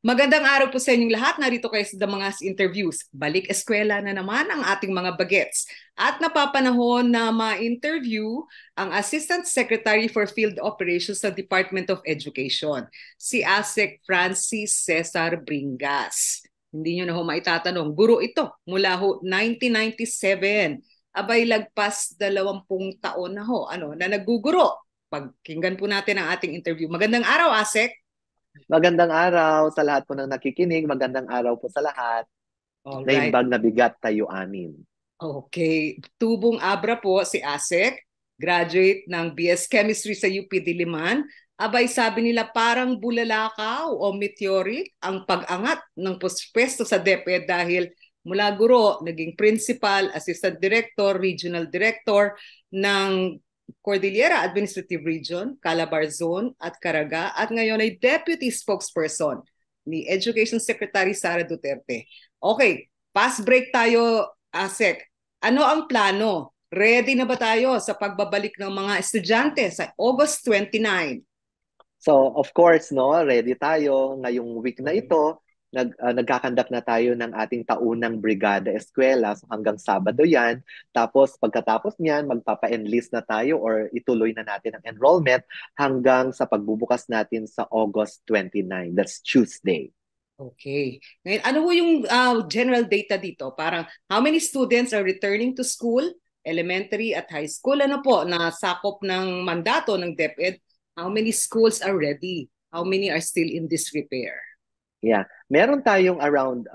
Magandang araw po sa inyong lahat. Narito kayo sa Damangas Interviews. Balik eskwela na naman ang ating mga bagets. At napapanahon na ma-interview ang Assistant Secretary for Field Operations sa Department of Education, si ASEC Francis Cesar Bringas. Hindi nyo na ho maitatanong, guro ito mula ho 1997. Abay lagpas 20 taon na ho na nagguguro. Pagkinggan po natin ang ating interview. Magandang araw, ASEC. Magandang araw sa lahat po ng nakikinig. Magandang araw po sa lahat. All right. Naimbag na bigat tayo amin. Okay. Tubong Abra po si ASEC, graduate ng BS Chemistry sa UP Diliman. Abay sabi nila parang bulalakaw o meteoric ang pag-angat ng pwesto sa DepEd dahil mula guro, naging principal, assistant director, regional director ng Cordillera Administrative Region, Calabar Zone at Caraga at ngayon ay deputy spokesperson ni Education Secretary Sara Duterte. Okay, pass break tayo, ASEC. Ano ang plano? Ready na ba tayo sa pagbabalik ng mga estudyante sa August 29? So, of course, no, ready tayo. Ngayong week na ito, nagkakandak na tayo ng ating taunang Brigada Eskwela. So, hanggang Sabado yan. Tapos, pagkatapos niyan, magpapa-enlist na tayo or ituloy na natin ang enrollment hanggang sa pagbubukas natin sa August 29. That's Tuesday. Okay. Ngayon, ano ho yung general data dito? Parang how many students are returning to school, elementary at high school? Ano po, na sakop ng mandato ng DepEd? How many schools are ready? How many are still in disrepair? Yeah. Meron tayong around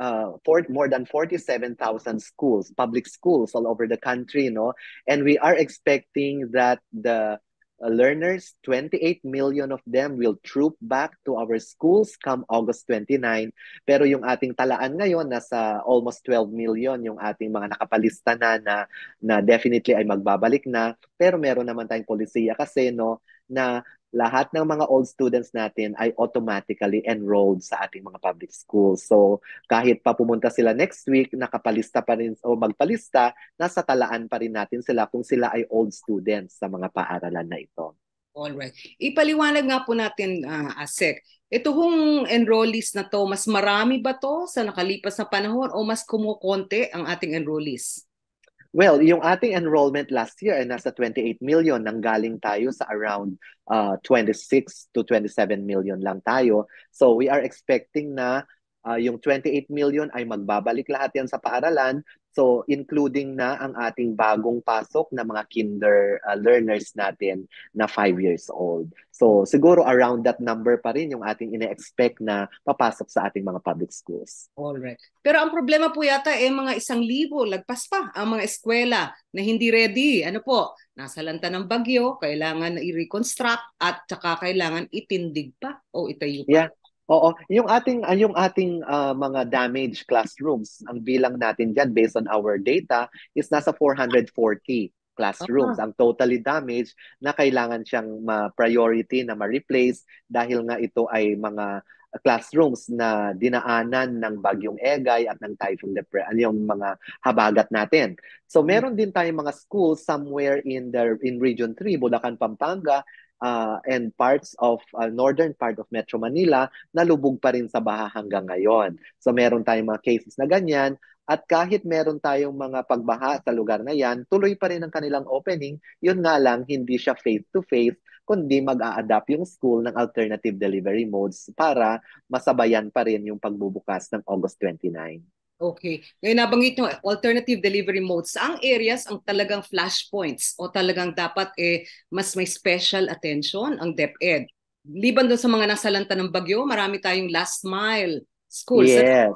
more than 47,000 schools, public schools all over the country, no? And we are expecting that the learners, 28 million of them will troop back to our schools come August 29. Pero yung ating talaan ngayon, nasa almost 12 million yung ating mga nakapalista na definitely ay magbabalik na. Pero meron naman tayong polisiya kasi, no, na lahat ng mga old students natin ay automatically enrolled sa ating mga public schools. So, kahit pa pumunta sila next week, nakapalista pa rin o magpalista, nasa talaan pa rin natin sila kung sila ay old students sa mga paaralan na ito. Alright. Ipaliwanag nga po natin, ASEC. Ito hong enrollees na to, mas marami ba to sa nakalipas na panahon o mas kumukonti ang ating enrollees? Well, yung ating enrollment last year ay nasa 28 million, nanggaling tayo sa around 26 to 27 million lang tayo. So we are expecting na yung 28 million ay magbabalik lahat yan sa paaralan. So including na ang ating bagong pasok na mga kinder learners natin na 5 years old. So siguro around that number pa rin yung ating ine-expect na papasok sa ating mga public schools. Alright. Pero ang problema po yata mga 1,000, lagpas pa ang mga eskwela na hindi ready. Ano po, nasa lanta ng bagyo, kailangan na i-reconstruct at saka kailangan itindig pa o itayo pa. Yeah. Oo, yung ating mga damaged classrooms, ang bilang natin diyan based on our data is nasa 440 classrooms. Ah, Ang totally damaged na kailangan siyang ma-priority na ma-replace dahil nga ito ay mga classrooms na dinaanan ng bagyong Egay at ng Typhoon Depression, yung mga habagat natin. So meron din tayong mga schools somewhere in Region 3, Bulacan, Pampanga, and parts of northern part of Metro Manila na lubog pa rin sa baha hanggang ngayon. So meron tayong mga cases na ganyan at kahit meron tayong mga pagbaha sa lugar na yan, tuloy pa rin ang kanilang opening. Yun nga lang, hindi siya face-to-face, kundi mag-a-adapt yung school ng alternative delivery modes para masabayan pa rin yung pagbubukas ng August 29. okay. Ngayon nabanggit nyo, alternative delivery modes. Saang areas ang talagang flashpoints o talagang dapat mas may special attention ang DepEd? Liban doon sa mga nasalanta ng bagyo, marami tayong last mile schools. Yes.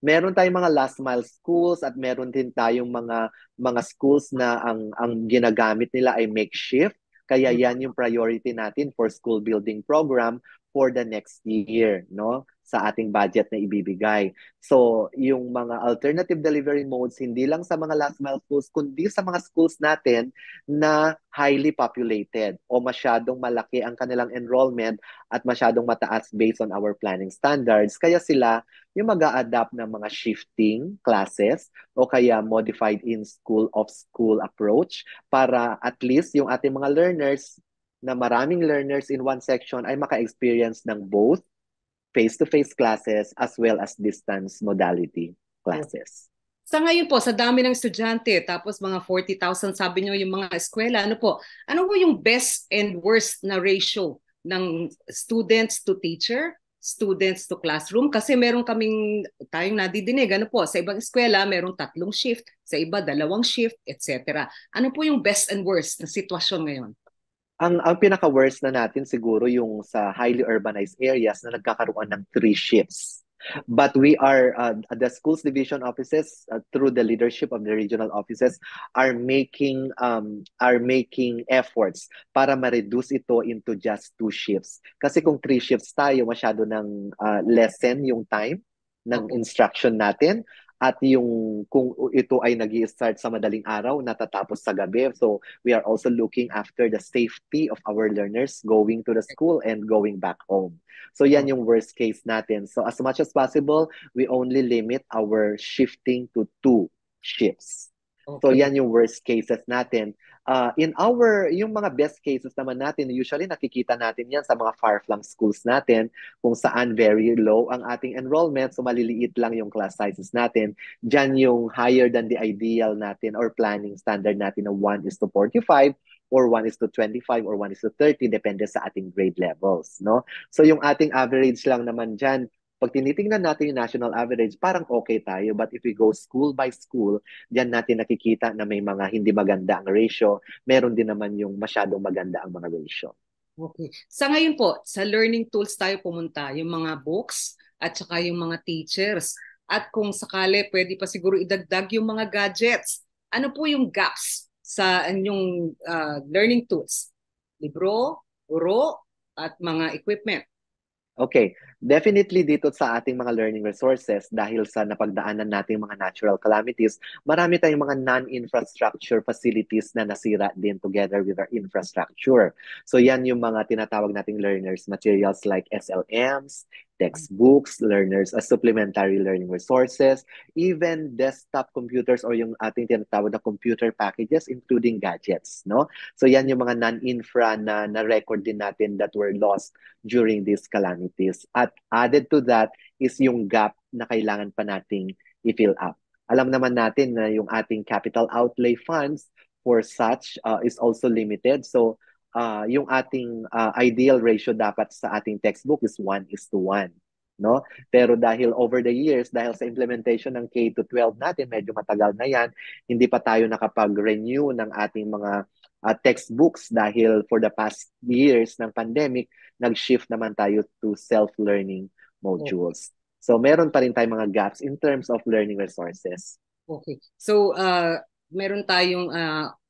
Meron tayong mga last mile schools at meron din tayong mga schools na ang ginagamit nila ay makeshift. Kaya yan yung priority natin for school building program for the next year, no? Sa ating budget na ibibigay. So, yung mga alternative delivery modes, hindi lang sa mga last mile schools, kundi sa mga schools natin na highly populated o masyadong malaki ang kanilang enrollment at masyadong mataas based on our planning standards. Kaya sila yung mag-a-adapt ng mga shifting classes o kaya modified in-school, off-school approach para at least yung ating mga learners na maraming learners in one section ay maka-experience ng both face-to-face classes as well as distance modality classes. Sa ngayon po, sa dami ng estudyante, tapos mga 40,000 sabi nyo yung mga eskwela, ano po yung best and worst na ratio ng students to teacher, students to classroom? Kasi meron tayong nadidinig, sa ibang eskwela, meron 3 shift, sa iba 2 shift, etc. Ano po yung best and worst na sitwasyon ngayon? Ang pinaka-worst na natin siguro yung sa highly urbanized areas na nagkakaroon ng 3 shifts. But we are, the schools division offices, through the leadership of the regional offices, are making efforts para ma-reduce ito into just 2 shifts. Kasi kung 3 shifts tayo, masyado ng lessen yung time ng instruction natin. At yung kung ito ay nag-i-start sa madaling araw, natatapos sa gabi. So we are also looking after the safety of our learners going to the school and going back home. So yan yung worst case natin. So as much as possible, we only limit our shifting to 2 shifts. So yan yung worst cases natin. Yung mga best cases naman natin, usually nakikita natin yan sa mga far-flung schools natin, kung saan very low ang ating enrollment, so maliliit lang yung class sizes natin. Diyan yung higher than the ideal natin or planning standard natin na 1:45 or 1:25 or 1:30, depende sa ating grade levels, no? So yung ating average lang naman diyan, pag tinitingnan natin yung national average, parang okay tayo. But if we go school by school, diyan natin nakikita na may mga hindi maganda ang ratio. Meron din naman yung masyadong maganda ang mga ratio. Okay. Sa ngayon po, sa learning tools tayo pumunta, yung mga books at saka yung mga teachers. At kung sakali, pwede pa siguro idagdag yung mga gadgets. Ano po yung gaps sa inyong learning tools? Libro, guro, at mga equipment. Okay, definitely dito sa ating mga learning resources, dahil sa napagdaanan nating mga natural calamities, marami tayong mga non-infrastructure facilities na nasira din together with our infrastructure. So yan yung mga tinatawag nating learners materials like SLMs, textbooks, learners as supplementary learning resources, even desktop computers or yung ating tinatawag na computer packages including gadgets, no? So yan yung mga non-infra na record din natin that were lost during these calamities. At added to that is yung gap na kailangan pa nating i-fill up. Alam naman natin na yung ating capital outlay funds for such is also limited. So yung ating ideal ratio dapat sa ating textbook is 1:1. No? Pero dahil over the years, dahil sa implementation ng K-12 natin, medyo matagal na yan, hindi pa tayo nakapag-renew ng ating mga textbooks dahil for the past years ng pandemic, nag-shift naman tayo to self-learning modules. So meron pa rin tayong mga gaps in terms of learning resources. Okay. So meron tayong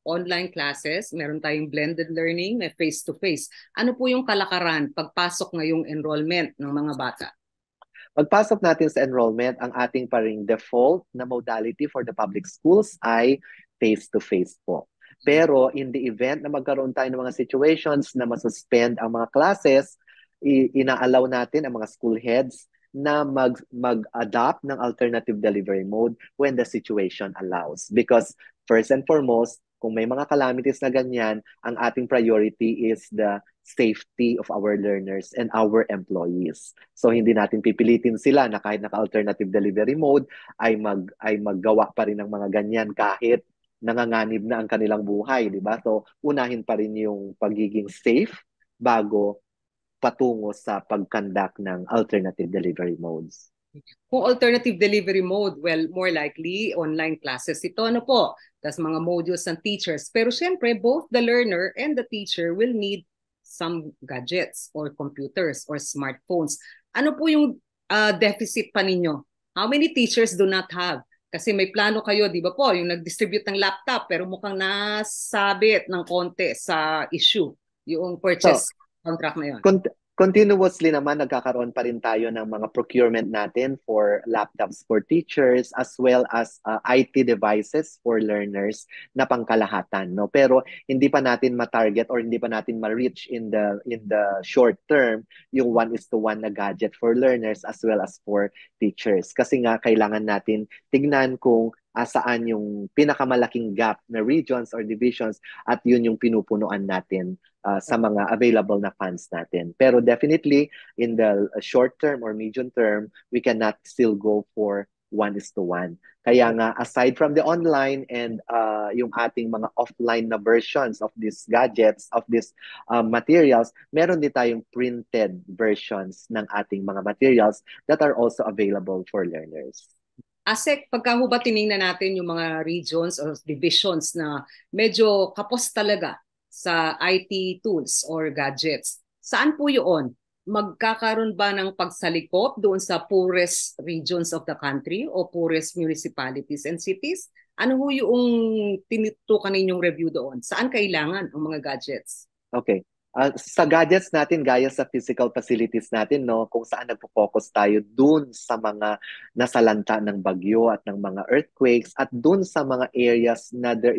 online classes, meron tayong blended learning, may face-to-face. Ano po yung kalakaran pagpasok ngayong enrollment ng mga bata? Pagpasok natin sa enrollment, ang ating paring default na modality for the public schools ay face-to-face po. Pero in the event na magkaroon tayo ng mga situations na masuspend ang mga classes, inaalaw natin ang mga school heads na mag-adopt ng alternative delivery mode when the situation allows. Because first and foremost, kung may mga calamities na ganyan, ang ating priority is the safety of our learners and our employees. So hindi natin pipilitin sila na kahit naka-alternative delivery mode ay maggawa pa rin ng mga ganyan kahit nanganganib na ang kanilang buhay, di ba? So unahin pa rin yung pagiging safe bago patungo sa pag-conduct ng alternative delivery modes. Kung alternative delivery mode, well, more likely online classes ito. Ano po? Tas mga modules ng teachers. Pero syempre, both the learner and the teacher will need some gadgets or computers or smartphones. Ano po yung deficit pa ninyo? How many teachers do not have? Kasi may plano kayo, di ba po, yung nag-distribute ng laptop pero mukhang nasabit ng konti sa issue, yung purchase contract na yun. Continuously naman nagkakaroon pa rin tayo ng mga procurement natin for laptops for teachers as well as IT devices for learners na pangkalahatan, no? Pero hindi pa natin ma-target or hindi pa natin ma-reach in the short term yung 1:1 na gadget for learners as well as for teachers. Kasi nga kailangan natin tignan kung saan yung pinakamalaking gap na regions or divisions at yun yung pinupunuan natin sa mga available na funds natin. Pero definitely, in the short term or medium term, we cannot still go for 1:1. Kaya nga, aside from the online and yung ating mga offline na versions of these gadgets, of these materials, meron din tayong printed versions ng ating mga materials that are also available for learners. ASEC, pagka ho ba tiningnan natin yung mga regions or divisions na medyo kapos talaga sa IT tools or gadgets, saan po yun? Magkakaroon ba ng pagsalikop doon sa poorest regions of the country o poorest municipalities and cities? Ano ho yung tinitukan ninyong review doon? Saan kailangan ang mga gadgets? Okay. Sa gadgets natin, gaya sa physical facilities natin, no, kung saan nagpo-focus tayo dun sa mga nasalanta ng bagyo at ng mga earthquakes at dun sa mga areas na there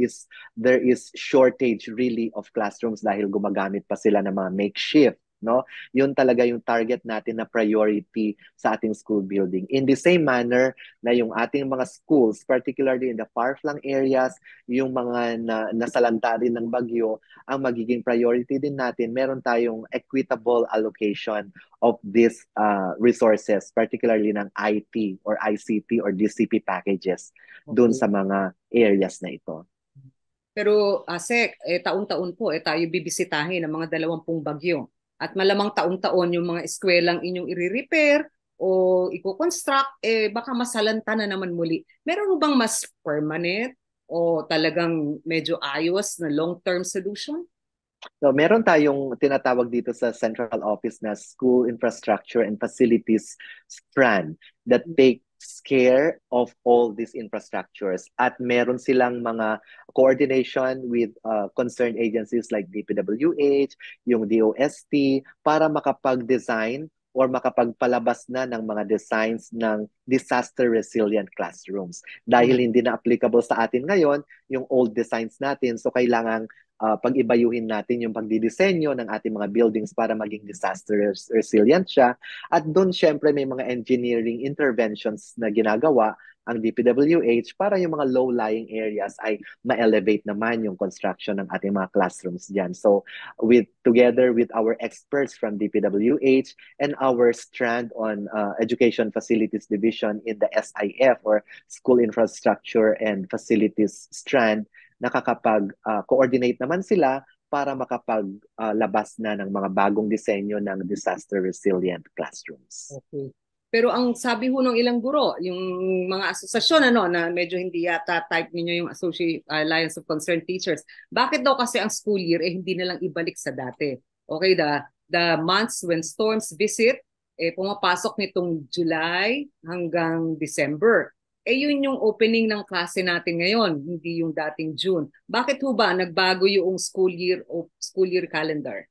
is shortage really of classrooms dahil gumagamit pa sila ng mga makeshift, no? Yun talaga yung target natin na priority sa ating school building. In the same manner na yung ating mga schools, particularly in the far-flung areas, yung mga nasalanta rin ng bagyo, ang magiging priority din natin, meron tayong equitable allocation of these resources, particularly ng IT or ICT or DCP packages dun Okay. sa mga areas na ito. Pero ASEC, taon-taon po tayo bibisitahin ng mga 20 bagyo. At malamang taon-taon yung mga eskwelang inyong i-repair o i-construct, baka masalanta na naman muli. Meron mo bang mas permanent o talagang medyo ayos na long-term solution? So, meron tayong tinatawag dito sa central office na School Infrastructure and Facilities Strand that takes care of all these infrastructures. At meron silang mga coordination with concerned agencies like DPWH, yung DOST, para makapag-design or makapagpalabas na ng mga designs ng disaster-resilient classrooms. Dahil hindi na applicable sa atin ngayon yung old designs natin, so kailangan pag-ibayuhin natin yung pagdidisenyo ng ating mga buildings para maging disaster resilient siya. At doon, syempre, may mga engineering interventions na ginagawa ang DPWH para yung mga low-lying areas ay ma-elevate naman yung construction ng ating mga classrooms dyan. So, together with our experts from DPWH and our strand on Education Facilities Division in the SIF or School Infrastructure and Facilities Strand, nakakapag-coordinate naman sila para makapaglabas na ng mga bagong disenyo ng disaster-resilient classrooms. Okay. Pero ang sabi ho ng ilang guro, yung mga asosasyon na medyo hindi yata type ninyo yung Alliance of Concerned Teachers, bakit daw kasi ang school year hindi na lang ibalik sa dati? Okay, the months when storms visit, pumapasok nitong July hanggang December. Yun yung opening ng klase natin ngayon, hindi yung dating June. Bakit ho ba nagbago yung school year o school year calendar?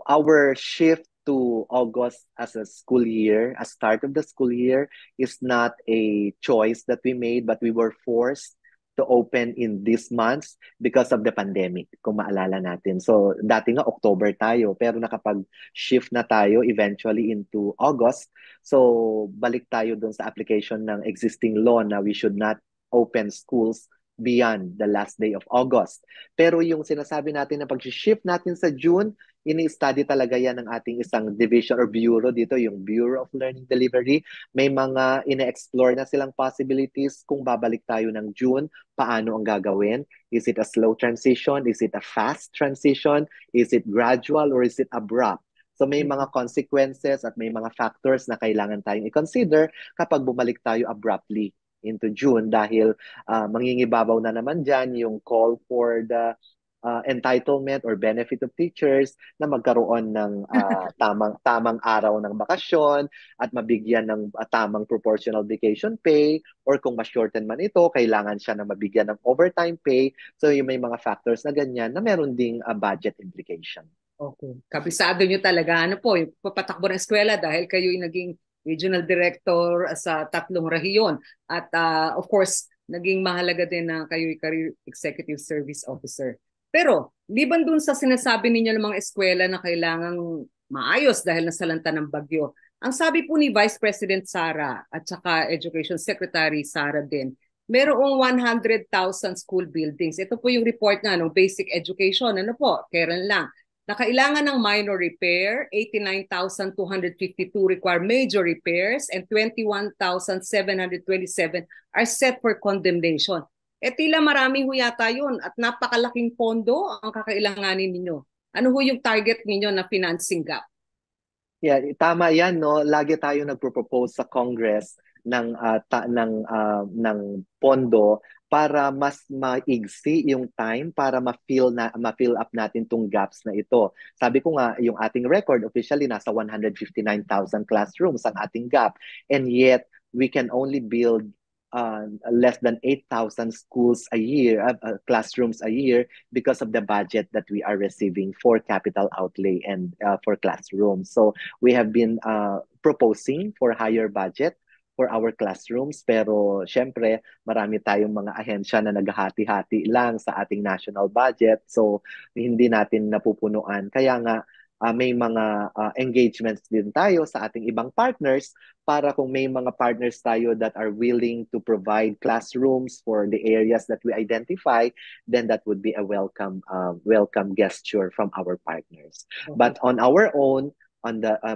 Our shift to August as a school year, as start of the school year, is not a choice that we made, but we were forced to open in these months because of the pandemic, kung maalala natin. So, dati nga October tayo, pero nakapag-shift na tayo eventually into August. So, balik tayo dun sa application ng existing law na we should not open schools beyond the last day of August. Pero yung sinasabi natin na pag-shift natin sa June, ini-study talaga yan ng ating isang division or bureau dito, yung Bureau of Learning Delivery. May mga ine-explore na silang possibilities kung babalik tayo ng June, paano ang gagawin? Is it a slow transition? Is it a fast transition? Is it gradual or is it abrupt? So may mga consequences at may mga factors na kailangan tayong i-consider kapag bumalik tayo abruptly into June dahil mangingibabaw na naman dyan yung call for the entitlement or benefit of teachers na magkaroon ng tamang araw ng bakasyon at mabigyan ng tamang proportional vacation pay, or kung ma-shorten man ito, kailangan siya na mabigyan ng overtime pay. So yung may mga factors na ganyan na meron ding budget implication. Okay. Kabisado nyo talaga, yung papatakbo ng eskwela dahil kayo yung naging regional director sa 3 rehiyon. At of course, naging mahalaga din na kayo yung career executive service officer. Pero, liban dun sa sinasabi ninyo ng mga eskwela na kailangang maayos dahil nasalanta ng bagyo, ang sabi po ni Vice President Sara at saka Education Secretary Sara din, merong 100,000 school buildings. Ito po yung report ng basic education. Kailan lang? na kailangan ng minor repair, 89,252 require major repairs, and 21,727 are set for condemnation. Tila marami ho yata yun at napakalaking pondo ang kakailanganin ninyo. Ano ho yung target ninyo na financing gap? Yeah, tama 'yan, no. Lagi tayo nagpo-propose sa Congress ng pondo para mas maigsi yung time para ma-fill up natin tong gaps na ito. Sabi ko nga, yung ating record officially nasa 159,000 classrooms ang ating gap, and yet we can only build less than 8,000 schools a year, classrooms a year, because of the budget that we are receiving for capital outlay and for classrooms. So we have been proposing for higher budget for our classrooms, pero syempre marami tayong mga ahensya na naghahati-hati lang sa ating national budget, so hindi natin napupunuan. Kaya nga may mga engagements din tayo sa ating ibang partners para kung may mga partners tayo that are willing to provide classrooms for the areas that we identify, then that would be a welcome gesture from our partners. Okay. But on our own,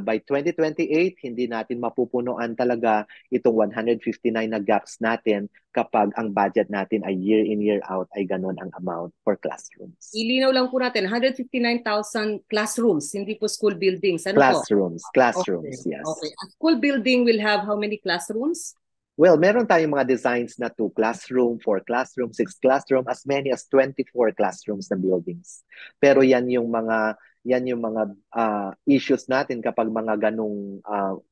by 2028, hindi natin mapupunuan talaga itong 159 na gaps natin kapag ang budget natin ay year in, year out ay ganun ang amount for classrooms. Ilinaw lang po natin, 159,000 classrooms, hindi po school buildings. Ano classrooms, po? Classrooms, okay. Yes. Okay. A school building will have how many classrooms? Well, meron tayong mga designs na 2 classroom, 4 classroom, 6 classroom, as many as 24 classrooms na buildings. Pero yan yung mga issues natin kapag mga ganong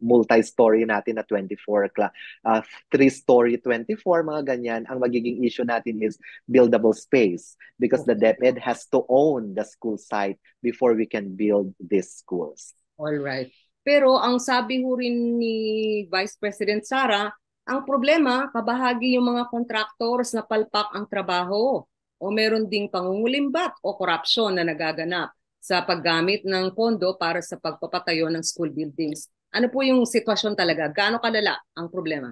multi-story natin na 3-story 24, mga ganyan. Ang magiging issue natin is buildable space because the DepEd has to own the school site before we can build these schools. All right. Pero ang sabi ho rin ni Vice President Sara, ang problema, kabahagi yung mga contractors na palpak ang trabaho o meron ding pangungulimbat o korupsyon na nagaganap sa paggamit ng pondo para sa pagpapatayo ng school buildings. Ano po yung sitwasyon talaga? Gaano kalala ang problema?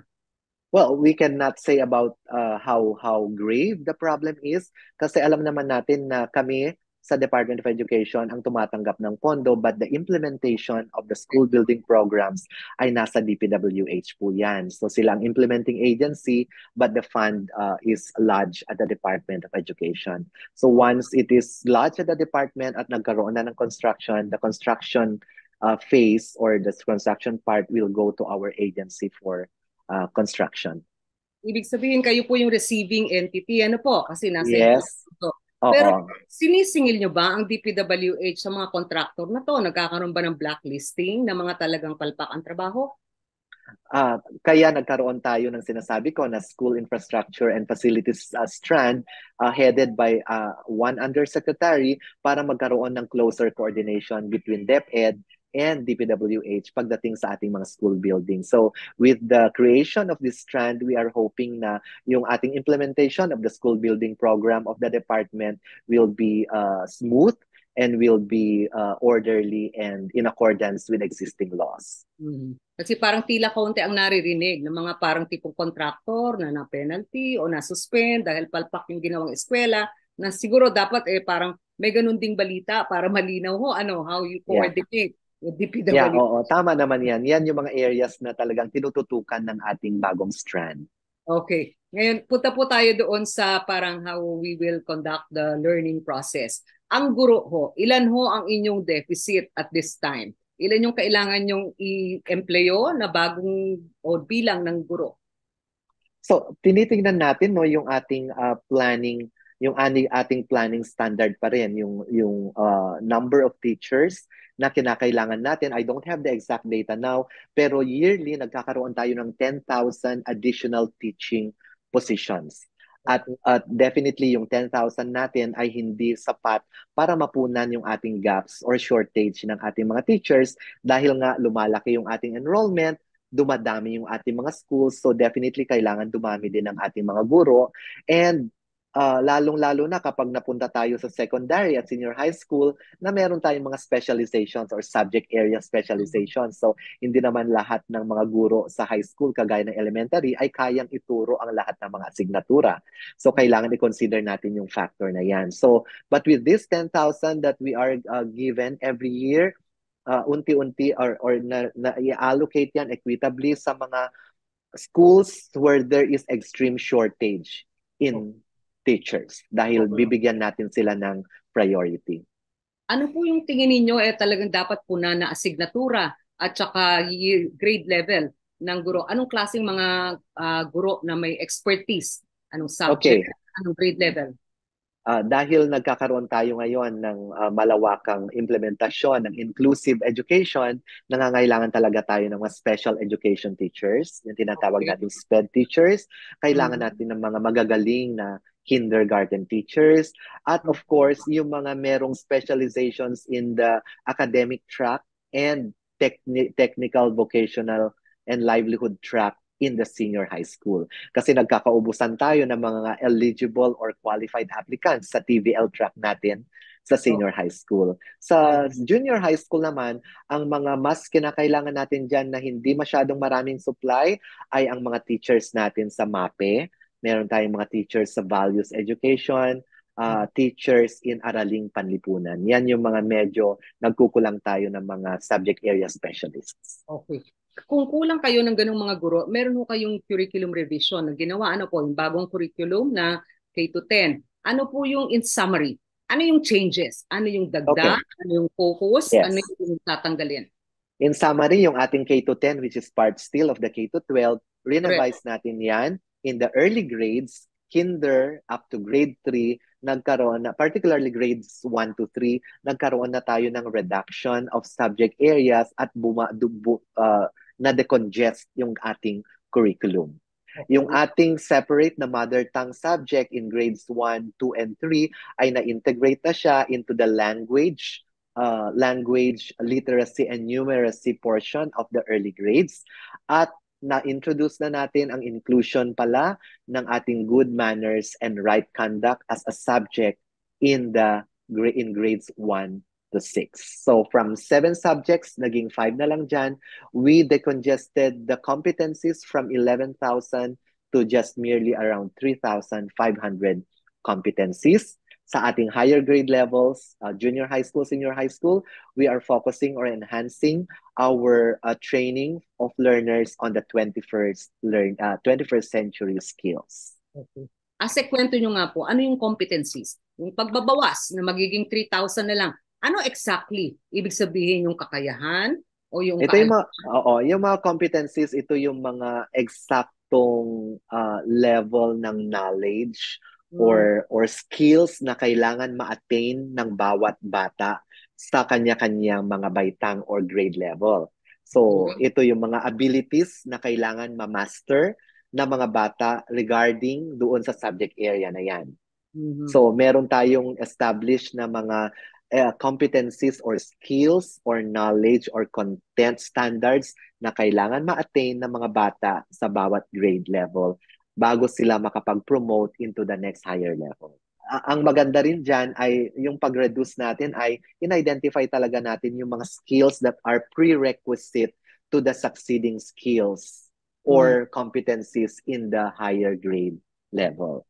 Well, we cannot say about how grave the problem is kasi alam naman natin na kami sa Department of Education ang tumatanggap ng pondo, but the implementation of the school building programs ay nasa DPWH po yan. So sila ang implementing agency, but the fund is lodged at the Department of Education. So once it is lodged at the department at nagkaroon na ng construction, the construction phase or the construction part will go to our agency for construction. Ibig sabihin kayo po yung receiving entity, ano po? Kasi nasa yes. Pero sinisingil nyo ba ang DPWH sa mga contractor na to? Nagkakaroon ba ng blacklisting ng mga talagang palpak ang trabaho? Kaya nagkaroon tayo ng sinasabi ko na School Infrastructure and Facilities Strand headed by one undersecretary para magkaroon ng closer coordination between DepEd and DPWH pagdating sa ating mga school buildings. So with the creation of this strand, we are hoping na yung ating implementation of the school building program of the department will be smooth and will be orderly and in accordance with existing laws. Mm-hmm. Kasi parang tila kaunti ang naririnig ng mga parang tipong contractor na na-penalty o na-suspend dahil palpak yung ginawang eskwela na siguro dapat parang may ganun ding balita para malinaw ho how you coordinate. Yeah, oo. Tama naman yan. Yan yung mga areas na talagang tinututukan ng ating bagong strand. Okay. Ngayon, punta po tayo doon sa parang how we will conduct the learning process. Ang guro ho, ilan ho ang inyong deficit at this time? Ilan yung kailangan yung i-empleyo na bagong o bilang ng guro? So, tinitingnan natin yung ating planning, yung ating planning standard pa rin, yung number of teachers na kinakailangan natin. I don't have the exact data now, pero yearly nagkakaroon tayo ng 10,000 additional teaching positions. At definitely yung 10,000 natin ay hindi sapat para mapunan yung ating gaps or shortage ng ating mga teachers dahil nga lumalaki yung ating enrollment, dumadami yung ating mga schools, so definitely kailangan dumami din ang ating mga guro. And lalong-lalo na kapag napunta tayo sa secondary at senior high school na meron tayong mga specializations or subject area specializations. So, hindi naman lahat ng mga guro sa high school, kagaya ng elementary, ay kayang ituro ang lahat ng mga asignatura. So, kailangan i-consider natin yung factor na yan. So, but with this 10,000 that we are given every year, unti-unti or i-allocate yan equitably sa mga schools where there is extreme shortage in teachers dahil Okay. bibigyan natin sila ng priority. Ano po yung tingin ninyo talagang dapat po na asignatura at saka grade level ng guro? Anong klaseng mga guro na may expertise? Anong subject? Okay, Anong grade level? dahil nagkakaroon tayo ngayon ng malawakang implementasyon ng inclusive education, nangangailangan talaga tayo ng mga special education teachers, yung tinatawag Okay. natin SPED teachers. Kailangan Mhm. natin ng mga magagaling na kindergarten teachers. At of course, yung mga merong specializations in the academic track and technical, vocational, and livelihood track in the senior high school. Kasi nagkakaubusan tayo ng mga eligible or qualified applicants sa TVL track natin sa senior high school. Sa Okay. junior high school naman, ang mga mas kinakailangan natin dyan na hindi masyadong maraming supply ay ang mga teachers natin sa MAPE. Meron tayong mga teachers sa values education, teachers in araling panlipunan. Yan yung mga medyo nagkukulang tayo ng mga subject area specialists. Okay. Kung kulang kayo ng ganung mga guro, meron ho kayong curriculum revision na ginawa. Ano po, yung bagong curriculum na K to 10. Ano po yung in summary? Ano yung changes? Ano yung dagdag? Okay, Ano yung focus? Ano yes. yung tatanggalin? In summary, yung ating K to 10, which is part still of the K to 12, Correct. revise natin yan. In the early grades, kinder up to grade 3, nagkaroon na, particularly grades 1 to 3, nagkaroon na tayo ng reduction of subject areas at na-decongest yung ating curriculum. Yung Okay. ating separate na mother tongue subject in grades 1, 2, and 3 ay na-integrate na siya into the language literacy and numeracy portion of the early grades. At na-introduce na natin ang inclusion pala ng ating good manners and right conduct as a subject in grades 1 to 6. So from 7 subjects, naging 5 na lang dyan. We decongested the competencies from 11,000 to just merely around 3,500 competencies. Sa ating higher grade levels, junior high school, senior high school, we are focusing or enhancing our training of learners on the 21st century skills. Okay. Kwento nyo nga po, ano yung competencies? Yung pagbabawas na magiging 3,000 na lang. Ano exactly? Ibig sabihin yung kakayahan o yung Ito yung mga, oo, yung mga competencies, ito yung mga eksaktong level ng knowledge or skills na kailangan ma-attain ng bawat bata sa kanya-kanyang mga baitang or grade level. So, Okay. ito yung mga abilities na kailangan ma-master ng mga bata regarding doon sa subject area na yan. Mhm. So, meron tayong established na mga competencies or skills or knowledge or content standards na kailangan ma-attain ng mga bata sa bawat grade level bago sila makapag-promote into the next higher level. Ang maganda rin dyan ay yung pag-reduce natin ay in-identify talaga natin yung mga skills that are prerequisite to the succeeding skills Mhm. or competencies in the higher grade level.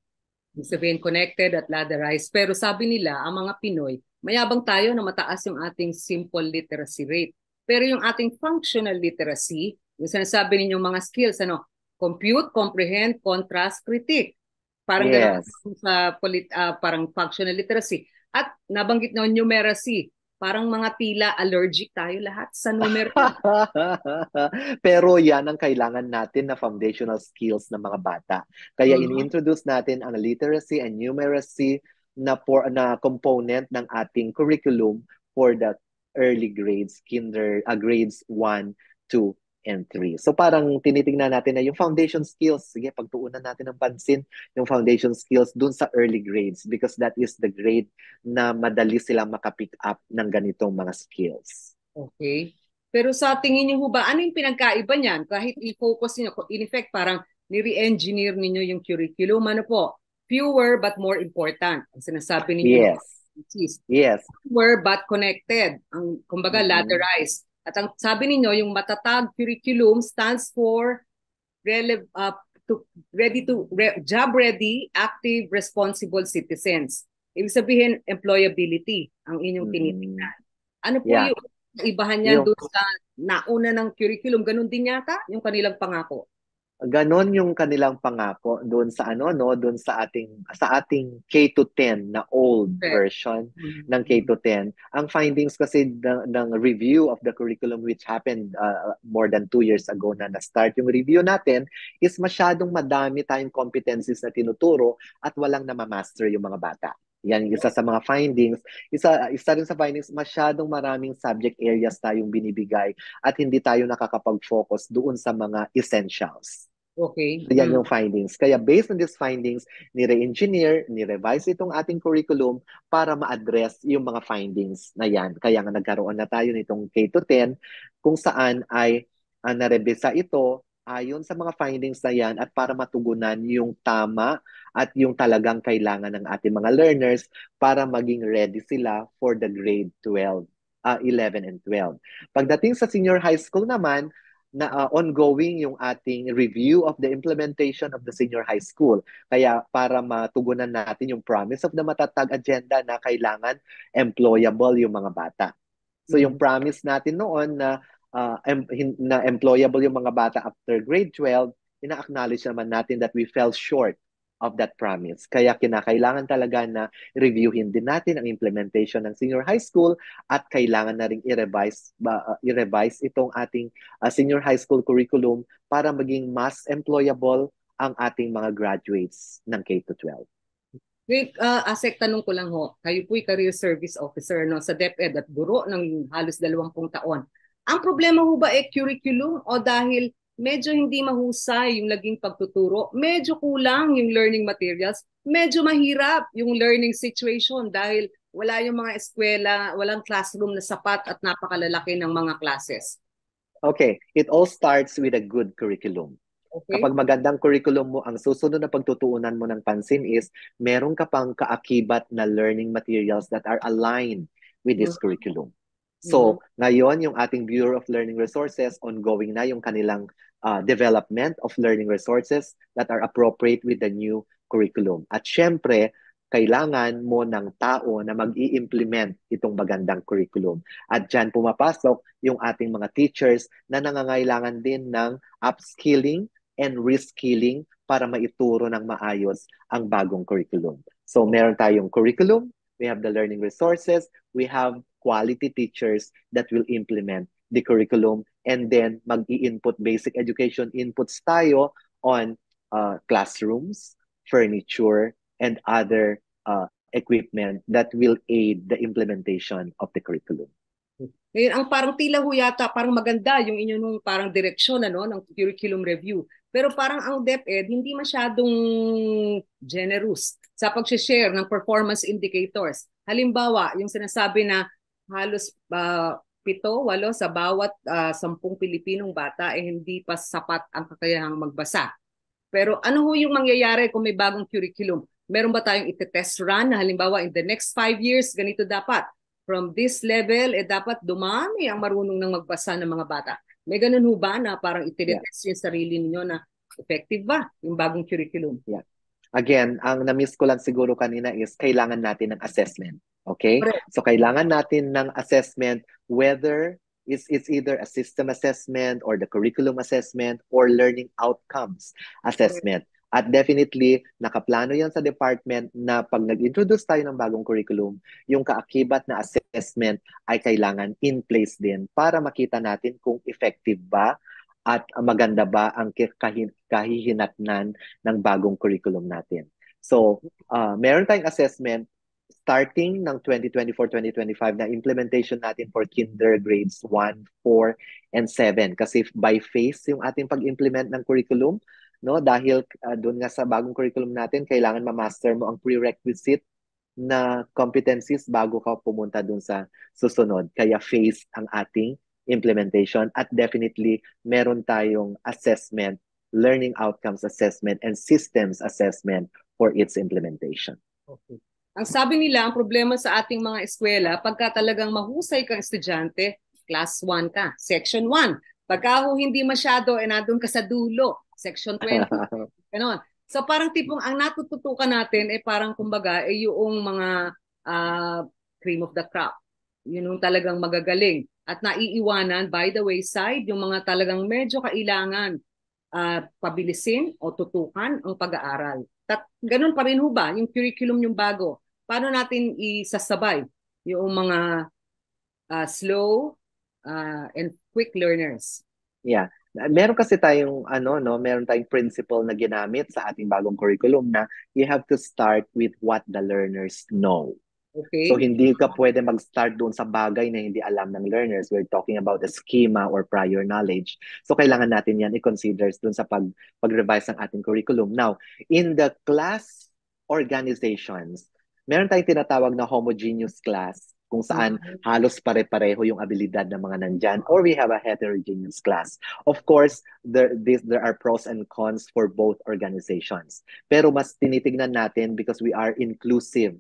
Ibig sabihin connected at ladderized. Pero sabi nila, ang mga Pinoy, mayabang tayo na mataas yung ating simple literacy rate. Pero yung ating functional literacy, yung sinasabi ninyong mga skills, compute, comprehend, contrast, critique. Parang gano'n Yes. sa parang functional literacy. At nabanggit na numeracy. Parang mga tila allergic tayo lahat sa numero. Pero yan ang kailangan natin na foundational skills ng mga bata. Kaya Mhm. in-introduce natin ang literacy and numeracy na component ng ating curriculum for the early grades, grades 1, 2, and 3. So parang tinitingnan natin na yung foundation skills, sige, pagtuunan natin ng pansin yung foundation skills dun sa early grades because that is the grade na madali silang makapick up ng ganitong mga skills. Okay. Pero sa tingin niyo ba, ano yung pinagkaiba niyan? Kahit i-focus niyo, in effect, parang ni-re-engineer ninyo yung curriculum, ano po? fewer but more important. Ang sinasabi ninyo ng Yes. Yes. fewer but connected. Ang kumbaga Mm-mm. ladderized. At ang sabi ninyo, yung matatag curriculum stands for rele- uh, job ready, active, responsible citizens. Ibig sabihin, employability ang inyong Mm-mm. tinitingnan. Ano po Yeah. yung ibahan niyan Yung doon sa nauna ng curriculum? Ganun din yata yung kanilang pangako. ganon yung kanilang pangako doon sa ano no, doon sa ating K to 10 na old Correct. version ng K Mhm. to 10. Ang findings kasi ng review of the curriculum which happened more than 2 years ago na na-start yung review natin is masyadong madami tayong competencies na tinuturo at walang namamaster yung mga bata. Yan isa sa mga findings. Isa rin sa findings, masyadong maraming subject areas tayong binibigay at hindi tayo nakakapag-focus doon sa mga essentials. Okay. So yan yung findings. Kaya based on these findings, ni-re-engineer, ni-revise itong ating curriculum para ma-address yung mga findings na yan. Kaya nga nagkaroon na tayo nitong K to 10 kung saan ay narebisa ito ayon sa mga findings na yan at para matugunan yung tama at yung talagang kailangan ng ating mga learners para maging ready sila for the grade 12, 11 and 12. Pagdating sa senior high school naman, na ongoing yung ating review of the implementation of the senior high school. Kaya para matugunan natin yung promise of the Matatag agenda na kailangan employable yung mga bata. So yung Mhm. promise natin noon na na employable yung mga bata after grade 12, ina-acknowledge naman natin that we fell short of that promise. Kaya kinakailangan talaga na reviewin din natin ang implementation ng senior high school at kailangan na rin i-revise itong ating senior high school curriculum para maging mas employable ang ating mga graduates ng K to 12. Wait, Asek, tanong ko lang ho. Kayo po'y career service officer no, sa DepEd at guro ng halos 20 taon. Ang problema ho ba curriculum o dahil medyo hindi mahusay yung naging pagtuturo, medyo kulang yung learning materials, medyo mahirap yung learning situation dahil wala yung mga eskwela, walang classroom na sapat at napakalalaki ng mga classes. Okay, it all starts with a good curriculum. Okay? Kapag magandang curriculum mo, ang susunod na pagtutuunan mo ng pansin is meron ka pang kaakibat na learning materials that are aligned with this Mhm. curriculum. Mhm. So, ngayon, yung ating Bureau of Learning Resources, ongoing na yung kanilang development of learning resources that are appropriate with the new curriculum. At syempre, kailangan mo ng tao na mag-i-implement itong magandang curriculum. At dyan pumapasok yung ating mga teachers na nangangailangan din ng upskilling and reskilling para maituro ng maayos ang bagong curriculum. So meron tayong curriculum, we have the learning resources, we have quality teachers that will implement the curriculum, and then mag-i-input basic education inputs tayo on classrooms, furniture, and other equipment that will aid the implementation of the curriculum. Ngayon, ang parang tila ho yata, parang maganda yung inyo nung parang direksyon ano, ng curriculum review. Pero parang ang DepEd hindi masyadong generous sa pag-share ng performance indicators. Halimbawa, yung sinasabi na halos 7, 8 sa bawat 10 Pilipinong bata eh hindi pa sapat ang kakayahang magbasa. Pero ano ho yung mangyayari kung may bagong curriculum? Meron ba tayong ite-test run na halimbawa in the next 5 years, ganito dapat? From this level, dapat dumami ang marunong ng magbasa ng mga bata. May ganun ho ba na parang Yeah. ite-test yung sarili ninyo na effective ba yung bagong curriculum? Yeah. Again, ang na-miss ko lang siguro kanina is kailangan natin ng assessment. Okay? Correct. So kailangan natin ng assessment whether it's either a system assessment or the curriculum assessment or learning outcomes Correct. assessment. At definitely, nakaplano yan sa department na pag nag-introduce tayo ng bagong curriculum, yung kaakibat na assessment ay kailangan in place din para makita natin kung effective ba at maganda ba ang kahihinatnan ng bagong curriculum natin. So, meron tayong assessment starting ng 2024-2025 na implementation natin for kinder grades 1, 4, and 7. Kasi by phase yung ating pag-implement ng curriculum, no? Dahil doon nga sa bagong curriculum natin, kailangan ma-master mo ang prerequisite na competencies bago ka pumunta doon sa susunod. Kaya phase ang ating implementation at definitely meron tayong assessment, learning outcomes assessment, and systems assessment for its implementation. Okay. Ang sabi nila, ang problema sa ating mga eskwela, pagka talagang mahusay kang estudyante, class 1 ka, section 1. Pagka hindi masyado, nandun ka sa dulo, section 20. Ganon. So parang tipong ang natututukan natin parang kumbaga yung mga cream of the crop. Yun yung talagang magagaling. At naiiwanan by the wayside yung mga talagang medyo kailangan pabilisin o tutukan ang pag-aaral. Ganun pa rin ho ba yung curriculum yung bago? Paano natin isasabay yung mga slow and quick learners? Yeah. Meron kasi tayong meron tayong principle na ginamit sa ating bagong curriculum na you have to start with what the learners know. So Okay? hindi ka pwede mag-start doon sa bagay na hindi alam ng learners. We're talking about a schema or prior knowledge. So kailangan natin yan i-consider doon sa pag-revise ng ating curriculum. Now, in the class organizations, meron tayong tinatawag na homogeneous class kung saan halos pare-pareho yung abilidad ng mga nandyan, or we have a heterogeneous class. Of course, there are pros and cons for both organizations. Pero mas tinitignan natin because we are inclusive.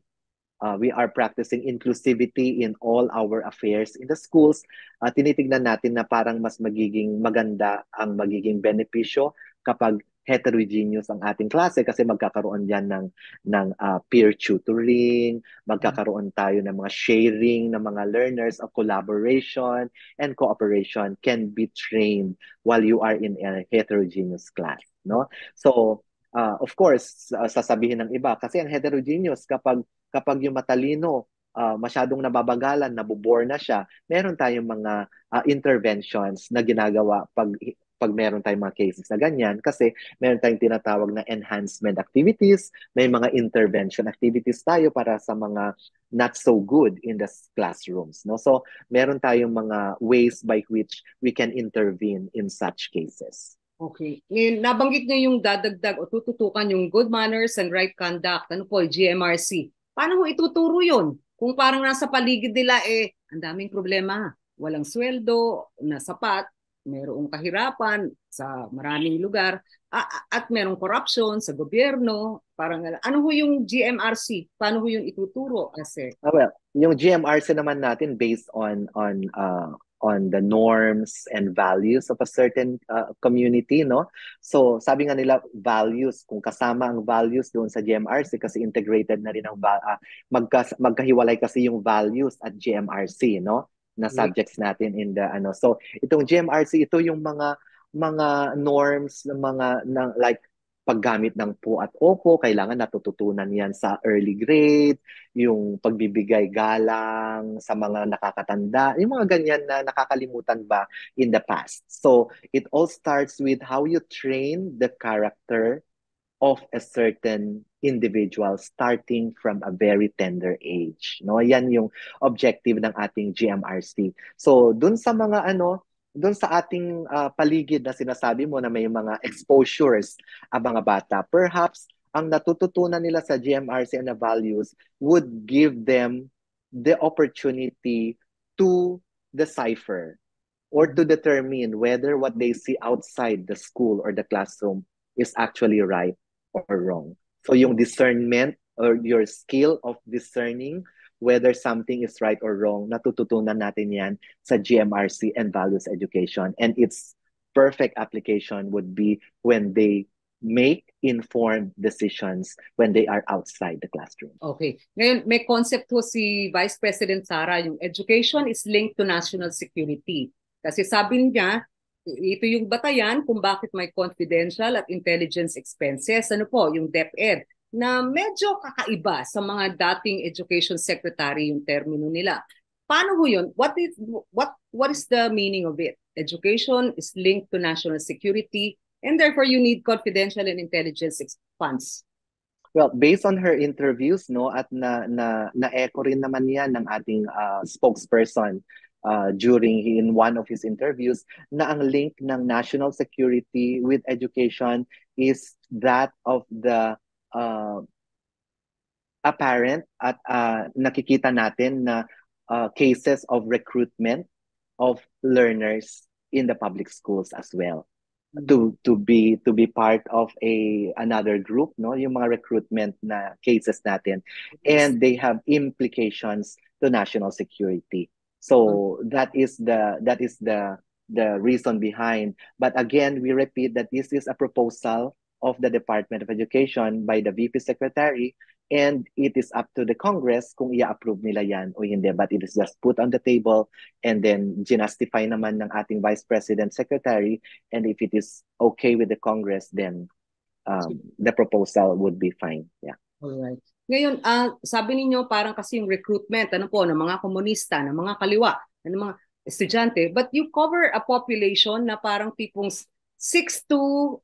We are practicing inclusivity in all our affairs in the schools. Tinitignan natin na parang mas magiging maganda ang magiging benepisyo kapag heterogeneous ang ating klase kasi magkakaroon diyan ng peer tutoring, magkakaroon tayo ng mga sharing ng mga learners of collaboration and cooperation can be trained while you are in a heterogeneous class, no? So, of course, sasabihin ng iba kasi ang heterogeneous kapag yung matalino masyadong nababagalan, nabobore na siya, meron tayong mga interventions na ginagawa pag meron tayong mga cases na ganyan kasi meron tayong tinatawag na enhancement activities, may mga intervention activities tayo para sa mga not so good in the classrooms, no? So meron tayong mga ways by which we can intervene in such cases. Okay. Ngayon, nabanggit niyo yung dadagdag o tututukan yung good manners and right conduct. Ano po, GMRC. Paano mo ituturo yun? Kung parang nasa paligid nila, ang daming problema. Walang sweldo na sapat, mayroong kahirapan sa maraming lugar, at merong corruption sa gobyerno. Parang, ano ho yung GMRC? Paano ho yung ituturo? Kasi, Well, yung GMRC naman natin based on the norms and values of a certain community, no? So, sabi nga nila values, kung kasama ang values doon sa GMRC kasi integrated na rin ang magkahiwalay kasi yung values at GMRC, no? Na subjects natin in the ano. So, itong GMRC, ito yung mga norms ng like paggamit ng po at opo, kailangan natututunan yan sa early grade, yung pagbibigay galang sa mga nakakatanda, yung mga ganyan na nakakalimutan ba in the past. So, it all starts with how you train the character of a certain individual starting from a very tender age. No, yan yung objective ng ating GMRC. So, dun sa ating paligid na sinasabi mo na may mga exposures ang mga bata, perhaps ang natututunan nila sa GMRC and the values would give them the opportunity to decipher or to determine whether what they see outside the school or the classroom is actually right or wrong. So yung discernment or your skill of discerning whether something is right or wrong, natututunan natin yan sa GMRC and values education. And its perfect application would be when they make informed decisions when they are outside the classroom. okay. Ngayon, may concept po si Vice President Sara, yung education is linked to national security. Kasi sabi niya, ito yung batayan kung bakit may confidential at intelligence expenses. Ano po, yung DepEd, na medyo kakaiba sa mga dating education secretary yung termino nila. Paano ho yun? What is the meaning of it? Education is linked to national security and therefore you need confidential and intelligence funds. Well, based on her interviews, no, at na-echo rin naman yan ng ating spokesperson during in one of his interviews na ang link ng national security with education is that of the apparent at nakikita natin na cases of recruitment of learners in the public schools as well. to be part of another group, no, yung mga recruitment na cases natin, and they have implications to national security. So that is the reason behind. But again, we repeat that this is a proposal of the Department of Education by the VP Secretary, and it is up to the Congress kung i-approve nila yan o hindi. But it is just put on the table, and then ginastify naman ng ating Vice President Secretary, and if it is okay with the Congress, then the proposal would be fine. Yeah. Alright. Ngayon, sabi ninyo parang kasi yung recruitment, ano po, ng mga komunista, ng mga kaliwa, ng mga estudyante, but you cover a population na parang tipong 6 to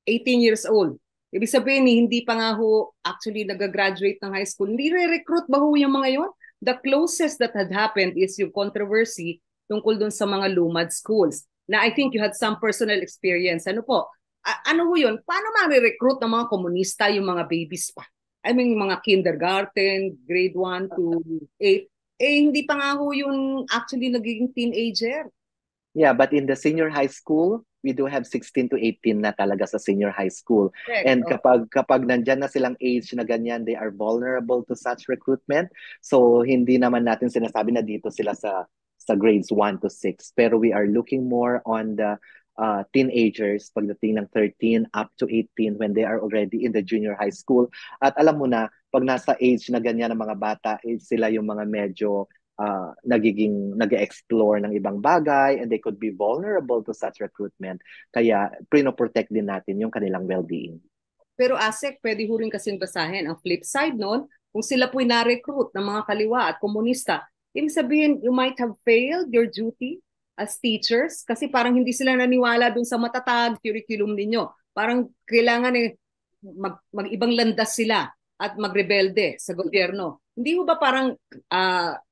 18 years old. Ibig sabihin, hindi pa nga ho actually nag-graduate ng high school. Hindi re-recruit ba ho yung mga yon? The closest that had happened is yung controversy tungkol dun sa mga lumad schools. Na I think you had some personal experience. Ano po? Ano ho yun? Paano ma-recruit ng mga komunista yung mga babies pa? I mean, mga kindergarten, grade 1 to 8. Hindi pa nga ho yung actually nagiging teenager. Yeah, but in the senior high school, we do have 16 to 18 na talaga sa senior high school. Correct. And kapag nandyan na silang age na ganyan, they are vulnerable to such recruitment. So hindi naman natin sinasabi na dito sila sa grades 1 to 6. Pero we are looking more on the teenagers pagdating ng 13 up to 18 when they are already in the junior high school. At alam mo na, pag nasa age na ganyan ng mga bata, sila yung mga medyo nag-explore ng ibang bagay, and they could be vulnerable to such recruitment. Kaya prino-protect din natin yung kanilang well-being. Pero ASEC, pwede ho rin kasing basahin. Ang flip side nun, kung sila po'y na-recruit ng mga kaliwa at komunista, ibig sabihin, you might have failed your duty as teachers kasi parang hindi sila naniwala dun sa matatag curriculum ninyo. Parang kailangan mag-ibang landas sila at magrebelde sa gobyerno. Hindi ho ba parang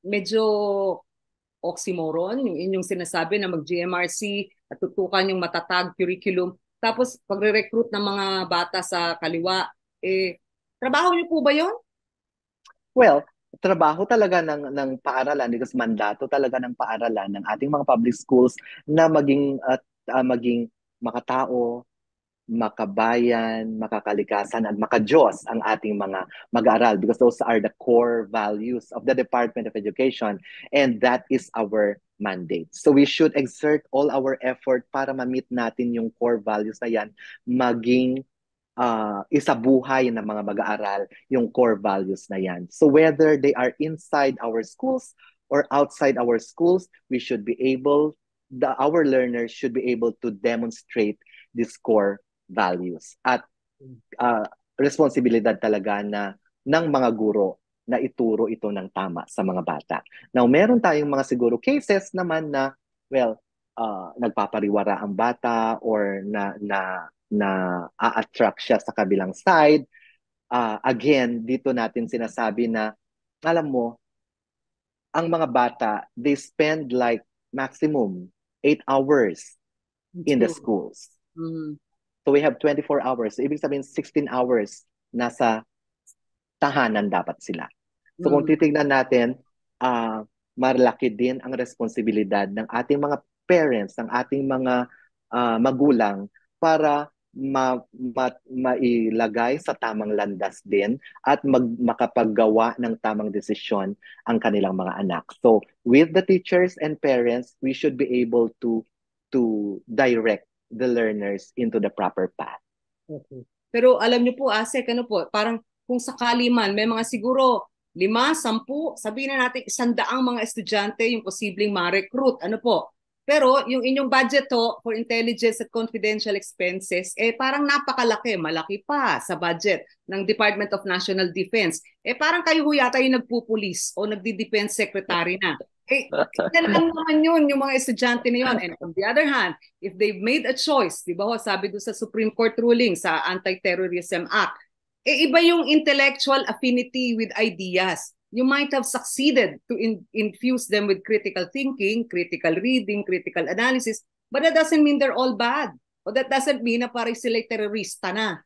medyo oxymoron yung inyong sinasabi na mag-GMRC at tutukan yung matatag curriculum, tapos pagre-recruit ng mga bata sa kaliwa, trabaho niyo po ba yon? Well, trabaho talaga ng paaralan, because mandato talaga ng paaralan ng ating mga public schools na maging makatao, makabayan, makakalikasan, at makadiyos ang ating mga mag-aaral, because those are the core values of the Department of Education, and that is our mandate. So we should exert all our effort para ma-meet natin yung core values na yan, maging isabuhay ng mga mag-aaral yung core values na yan. So whether they are inside our schools or outside our schools, our learners should be able to demonstrate these core values. At responsibilidad talaga ng mga guro na ituro ito ng tama sa mga bata. Now, meron tayong mga siguro cases naman na, nagpapariwara ang bata or na a-attract siya sa kabilang side. Again, dito natin sinasabi na, alam mo, ang mga bata, they spend like maximum 8 hours in the schools. Mm-hmm. So we have 24 hours. Ibig sabihin, 16 hours nasa tahanan dapat sila. So kung titignan natin, malaki din ang responsibilidad ng ating mga parents, ng ating mga magulang para mailagay sa tamang landas din at makapaggawa ng tamang desisyon ang kanilang mga anak. So with the teachers and parents, we should be able to direct the learners into the proper path. Okay. Pero alam niyo po, ASEC, ano po, parang kung sakali man, may mga siguro 5, 10, sabihin na natin 100 mga estudyante yung posibleng ma-recruit. Ano po? Pero yung inyong budget to for intelligence at confidential expenses, parang napakalaki, malaki pa sa budget ng Department of National Defense. Parang kayo ho yata yung nagpupulis o nagdi-defense secretary na. Yan lang naman yun, yung mga estudyante na yun. And on the other hand, if they've made a choice, di ba ho, sabi doon sa Supreme Court ruling, sa Anti-Terrorism Act, iba yung intellectual affinity with ideas. You might have succeeded to infuse them with critical thinking, critical reading, critical analysis, but that doesn't mean they're all bad. O that doesn't mean na parang sila'y terorista na.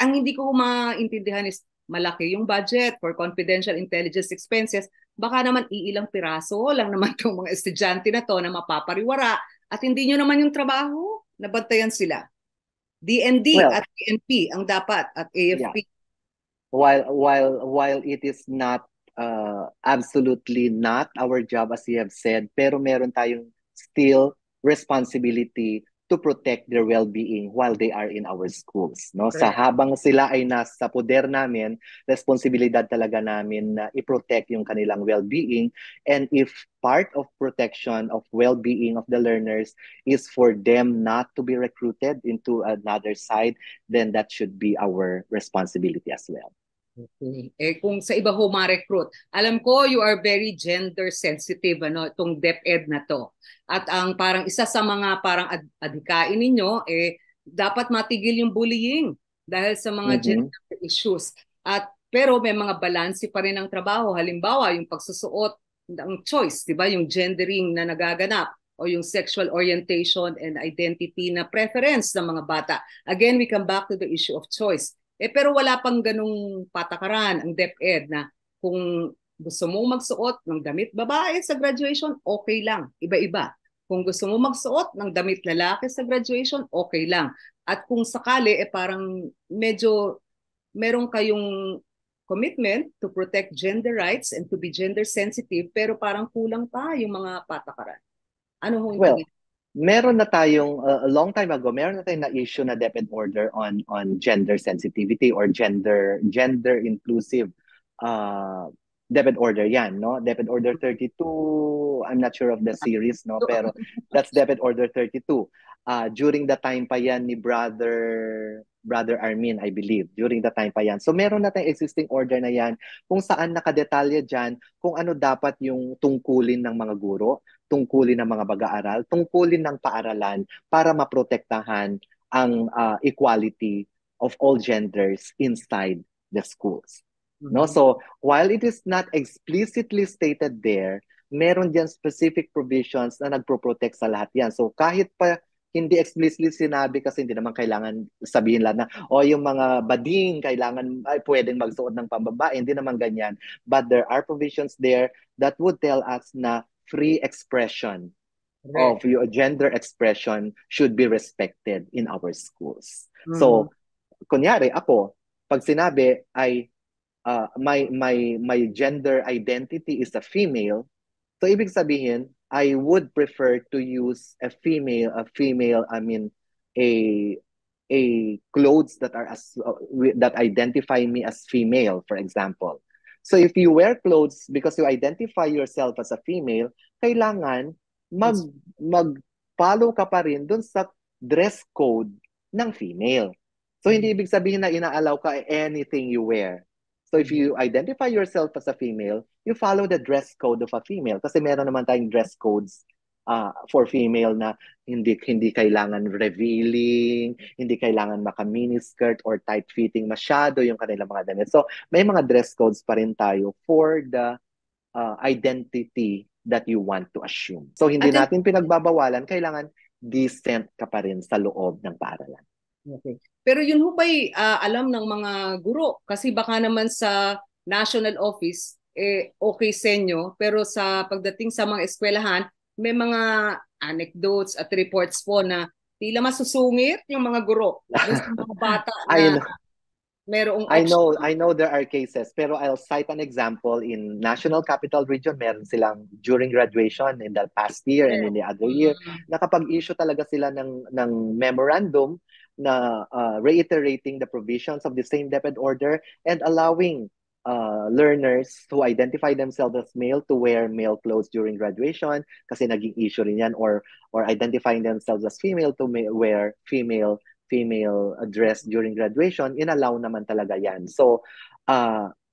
Ang hindi ko maintindihan is, malaki yung budget for confidential intelligence expenses, baka naman iilang piraso lang naman itong mga estudyante na to na mapapariwara at hindi nyo naman yung trabaho, nabantayan sila. DND Well, at PNP ang dapat at yeah. AFP. While it is not absolutely not our job as you have said, pero meron tayong still responsibility to protect their well-being while they are in our schools, no? Sa Correct. habang sila ay nasa poder namin, responsibilidad talaga namin na i-protect yung kanilang well-being. And if part of protection of well-being of the learners is for them not to be recruited into another side, then that should be our responsibility as well. Okay. Eh kung sa iba ho ma-recruit, alam ko you are very gender sensitive itong DepEd na to. At ang parang isa sa mga parang adhikain ninyo dapat matigil yung bullying dahil sa mga Mhm. gender issues. At pero may mga balanse pa rin ng trabaho. Halimbawa, yung pagsusuot ng choice, 'di ba? Yung gendering na nagaganap o yung sexual orientation and identity na preference ng mga bata. Again, we come back to the issue of choice. Pero wala pang ganung patakaran ang DepEd na kung gusto mong magsuot ng damit babae sa graduation, okay lang. Iba-iba. Kung gusto mo magsuot ng damit lalaki sa graduation, okay lang. At kung sakali, parang medyo meron kayong commitment to protect gender rights and to be gender sensitive, pero parang kulang pa yung mga patakaran. Ano ho yung Well, tingin? meron na tayong a long time ago, meron na tayong na-issue na DepEd order on gender sensitivity or gender inclusive uh DepEd order yan, no? DepEd order 32, I'm not sure of the series, no, pero that's DepEd order 32. During the time pa yan ni Brother Armin, I believe. During the time pa yan. So meron na tayong existing order na yan kung saan nakadetalye dyan kung ano dapat yung tungkulin ng mga guro, tungkulin ng mga pag-aaral, tungkulin ng paaralan para maprotektahan ang equality of all genders inside the schools. No? Mhm. So, while it is not explicitly stated there, meron diyan specific provisions na nagpro-protect sa lahat yan. So, kahit pa hindi explicitly sinabi kasi hindi naman kailangan sabihin lang na yung mga bading kailangan ay pwedeng magsuot ng pambabae, hindi naman ganyan. But there are provisions there that would tell us na free expression of Correct. your gender expression should be respected in our schools. Mhm. So, kunyari ako, pag sinabi ay my gender identity is a female, so ibig sabihin, I would prefer to use I mean, a clothes that are that identify me as female, for example. So if you wear clothes because you identify yourself as a female, kailangan Yes. mag-follow ka pa rin dun sa dress code ng female. So hindi ibig sabihin na inaalaw ka anything you wear. So if Mhm. you identify yourself as a female, you follow the dress code of a female. Kasi meron naman tayong dress codes for female na hindi kailangan revealing, hindi kailangan maka-miniskirt or tight-fitting masyado yung kanilang mga damit. So may mga dress codes pa rin tayo for the identity that you want to assume. So hindi At natin pinagbabawalan, kailangan decent ka pa rin sa loob ng paaralan. okay. Pero yun ho ba'y alam ng mga guro? Kasi baka naman sa national office, okay sa inyo, pero sa pagdating sa mga eskwelahan, may mga anecdotes at reports po na tila masusungit yung mga guro doon sa mga bata I na merong option. I know there are cases, pero I'll cite an example in National Capital Region. Meron silang during graduation in the past year and in the other year, Mm. nakapag-issue talaga sila ng memorandum na reiterating the provisions of the same DepEd order and allowing learners who identify themselves as male to wear male clothes during graduation kasi naging issue rin yan, or identifying themselves as female to wear female dress during graduation, inallow naman talaga yan. So,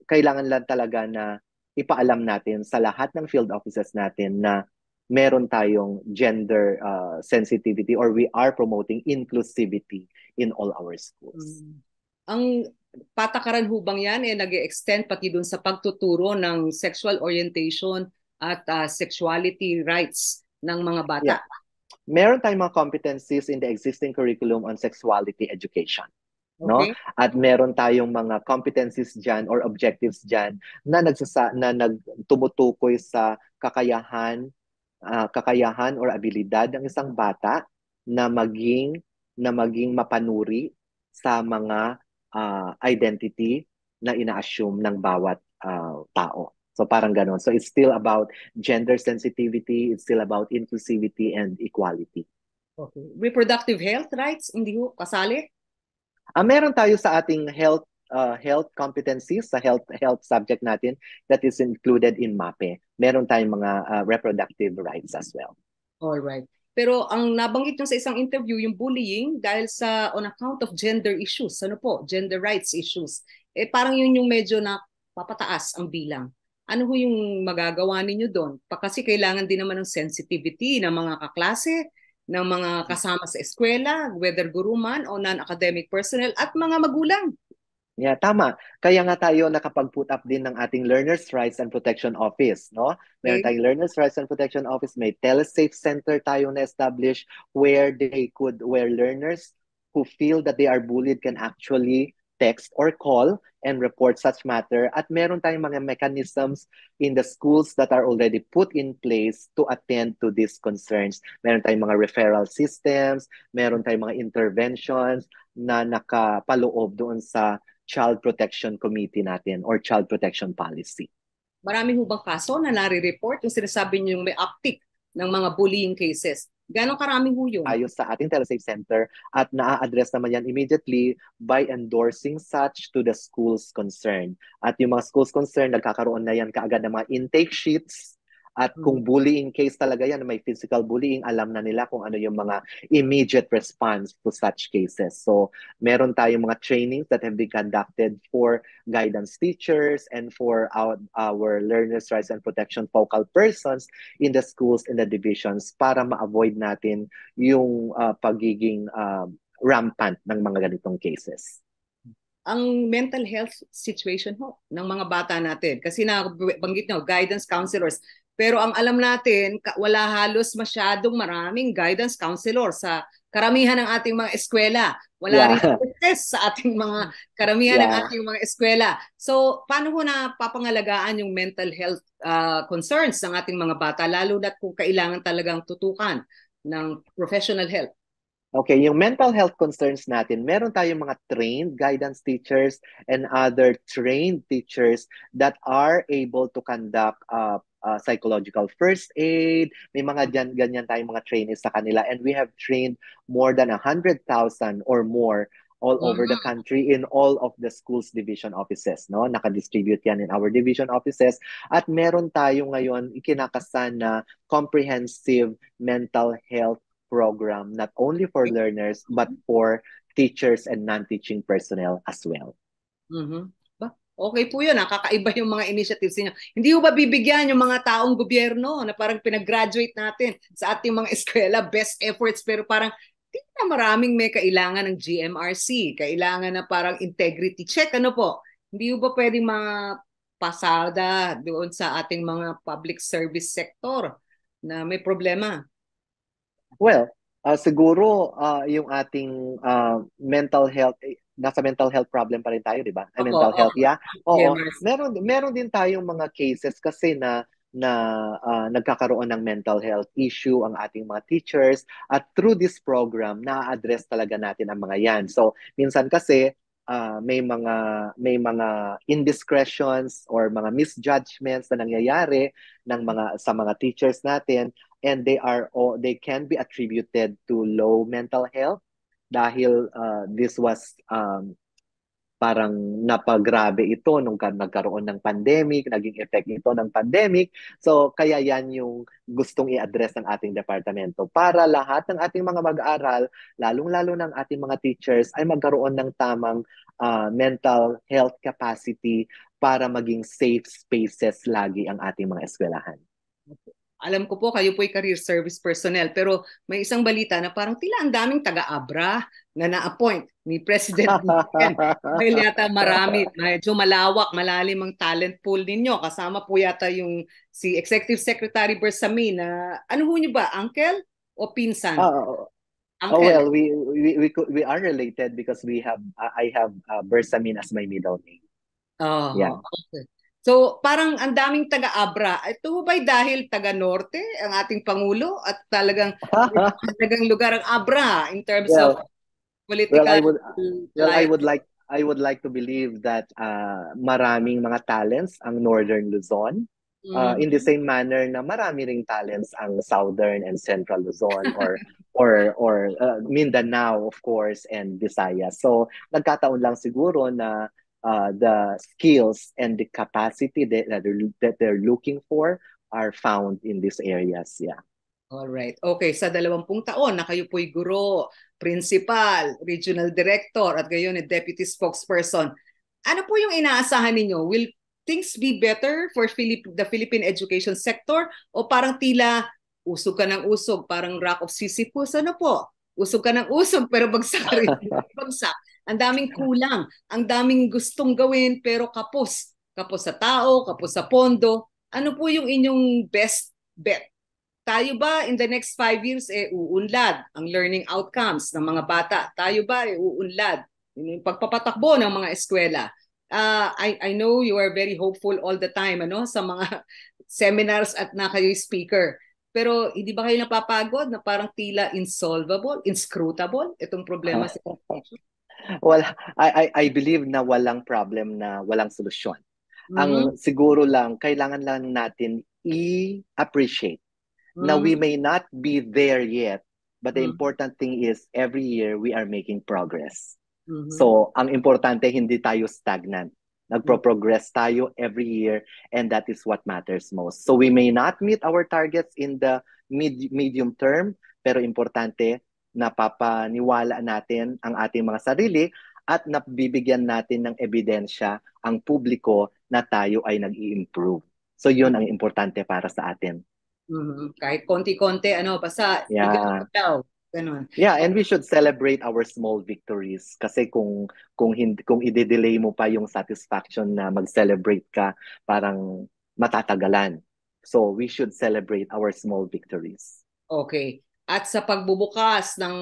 kailangan lang talaga na ipaalam natin sa lahat ng field offices natin na meron tayong gender sensitivity or we are promoting inclusivity in all our schools. Mm. Ang patakaran hubang yan nag-extend pati dun sa pagtuturo ng sexual orientation at sexuality rights ng mga bata. Yeah. Meron tayong mga competencies in the existing curriculum on sexuality education. No? Okay? At meron tayong mga competencies diyan or objectives diyan na nagtumutukoy sa kakayahan or abilidad ng isang bata na maging na maging mapanuri sa mga identity na ina-assume ng bawat tao. So parang ganon. So it's still about gender sensitivity, it's still about inclusivity and equality. Okay. Reproductive health rights, hindi ho kasali? Meron tayo sa ating health competencies sa health subject natin that is included in MAPE. Meron tayong mga reproductive rights as well. All right. Pero ang nabanggit nyo sa isang interview, yung bullying dahil sa on account of gender issues, ano po, gender rights issues. Eh parang yun yung medyo na papataas ang bilang. Ano ho yung magagawa ninyo doon? Kasi kailangan din naman ng sensitivity ng mga kaklase, ng mga kasama sa eskwela, whether guru man o non-academic personnel at mga magulang. Yeah, tama. Kaya nga tayo nakapag-put up din ng ating Learners' Rights and Protection Office, no? Meron Okay. tayong Learners' Rights and Protection Office, may telesafe center tayo na-establish where learners who feel that they are bullied can actually text or call and report such matter. At meron tayong mga mechanisms in the schools that are already put in place to attend to these concerns. Meron tayong mga referral systems, meron tayong mga interventions na nakapaloob doon sa Child Protection Committee natin or Child Protection Policy. Marami ho bang kaso na nare-report yung sinasabi niyo yung may uptick ng mga bullying cases? Gano'ng karami ho yun? Ayos sa ating telesafe center at naa-address naman yan immediately by endorsing such to the schools concerned. At yung mga schools concerned, nagkakaroon na yan kaagad ng mga intake sheets. At kung bullying case talaga yan, may physical bullying, alam na nila kung ano yung mga immediate response to such cases. So, meron tayong mga trainings that have been conducted for guidance teachers and for our learners' rights and protection focal persons in the schools and the divisions para ma-avoid natin yung pagiging rampant ng mga ganitong cases. Ang mental health situation ho ng mga bata natin. Kasi nabanggit nyo, guidance counselors. Pero ang alam natin, wala halos masyadong maraming guidance counselor sa karamihan ng ating mga eskwela. Wala rin test sa ating mga karamihan ng ating mga eskwela. So, paano ho na papangalagaan yung mental health concerns ng ating mga bata, lalo na kung kailangan talagang tutukan ng professional help? Okay, yung mental health concerns natin, meron tayong mga trained guidance teachers and other trained teachers that are able to conduct psychological first aid. May mga ganyan tayong mga trainees sa kanila, and we have trained more than 100,000 or more all over the country in all of the schools division offices, no? Naka-distribute yan in our division offices. At meron tayo ngayon ikinakasan na comprehensive mental health program, not only for learners, but for teachers and non-teaching personnel as well. Okay po yun, nakakaiba yung mga initiatives niyo. Hindi mo ba bibigyan yung mga taong gobyerno na parang pinag-graduate natin sa ating mga eskwela, best efforts, pero parang di na maraming may kailangan ng GMRC, kailangan na parang integrity check, ano po? Hindi mo ba pwedeng mapasada doon sa ating mga public service sector na may problema? Well, siguro yung ating mental health, nasa mental health problem pa rin tayo, di ba? Mental health, yeah. Oo, meron din tayong mga cases kasi na nagkakaroon ng mental health issue ang ating mga teachers, at through this program na-address talaga natin ang mga yan. So, minsan kasi may mga indiscretions or mga misjudgments na nangyayari sa mga teachers natin, and they can be attributed to low mental health dahil this was parang napagrabe ito nung nagkaroon ng pandemic, naging effect ito ng pandemic. So kaya yan yung gustong i-address ng ating departamento para lahat ng ating mga mag-aaral, lalong-lalo ng ating mga teachers, ay magkaroon ng tamang mental health capacity para maging safe spaces lagi ang ating mga eskwelahan. Alam ko po kayo po'y career service personnel, pero may isang balita na parang tila ang daming taga-abra na na-appoint ni President Biden. Dahil yata marami, medyo malawak, malalim ang talent pool ninyo. Kasama po yata yung si Executive Secretary Bersamin na ano ho niyo ba, uncle o pinsan? Uncle. Well, we are related because I have Bersamin as my middle name. Yeah. Okay. So parang ang daming taga-Abra. Ito ba'y dahil taga-Norte ang ating Pangulo at talagang lugar ang Abra in terms of Well, political life. I would like to believe that maraming mga talents ang Northern Luzon. In the Mhm. same manner na marami ring talents ang Southern and Central Luzon or Mindanao of course and Visayas. So nagkataon lang siguro na the skills and the capacity that they're looking for are found in these areas. Yeah. Alright. Okay, sa 20 taon na kayo po'y guro, principal, regional director, at gayon deputy spokesperson, ano po yung inaasahan ninyo? Will things be better for the Philippine education sector? O parang tila usog ka ng usog, parang rock of Sisyphus? Ano po? Usog ka ng usog, pero bagsak ka rin. Bagsak. Ang daming kulang, ang daming gustong gawin, pero kapos. Kapos sa tao, kapos sa pondo. Ano po yung inyong best bet? Tayo ba in the next 5 years uunlad ang learning outcomes ng mga bata? Tayo ba uunlad yung pagpapatakbo ng mga eskwela? I know you are very hopeful all the time sa mga seminars at na kayo speaker. Pero hindi ba kayo napapagod na parang tila insolvable, inscrutable itong problema sa education? Well, I believe na walang problem na walang solusyon. Mm-hmm. Ang siguro lang, kailangan lang natin i-appreciate na we may not be there yet, but the important thing is every year we are making progress. So, ang importante, hindi tayo stagnant. Nagpro-progress tayo every year and that is what matters most. So, we may not meet our targets in the medium term, pero importante, napapaniwala natin ang ating mga sarili at nabibigyan natin ng ebidensya ang publiko na tayo ay nag-i-improve. So, yun ang importante para sa atin. Kahit konti-konti, basta Yeah. daw. Ganun. Yeah, and we should celebrate our small victories kasi kung i-delay mo pa yung satisfaction na mag-celebrate ka, parang matatagalan. So we should celebrate our small victories. Okay. At sa pagbubukas ng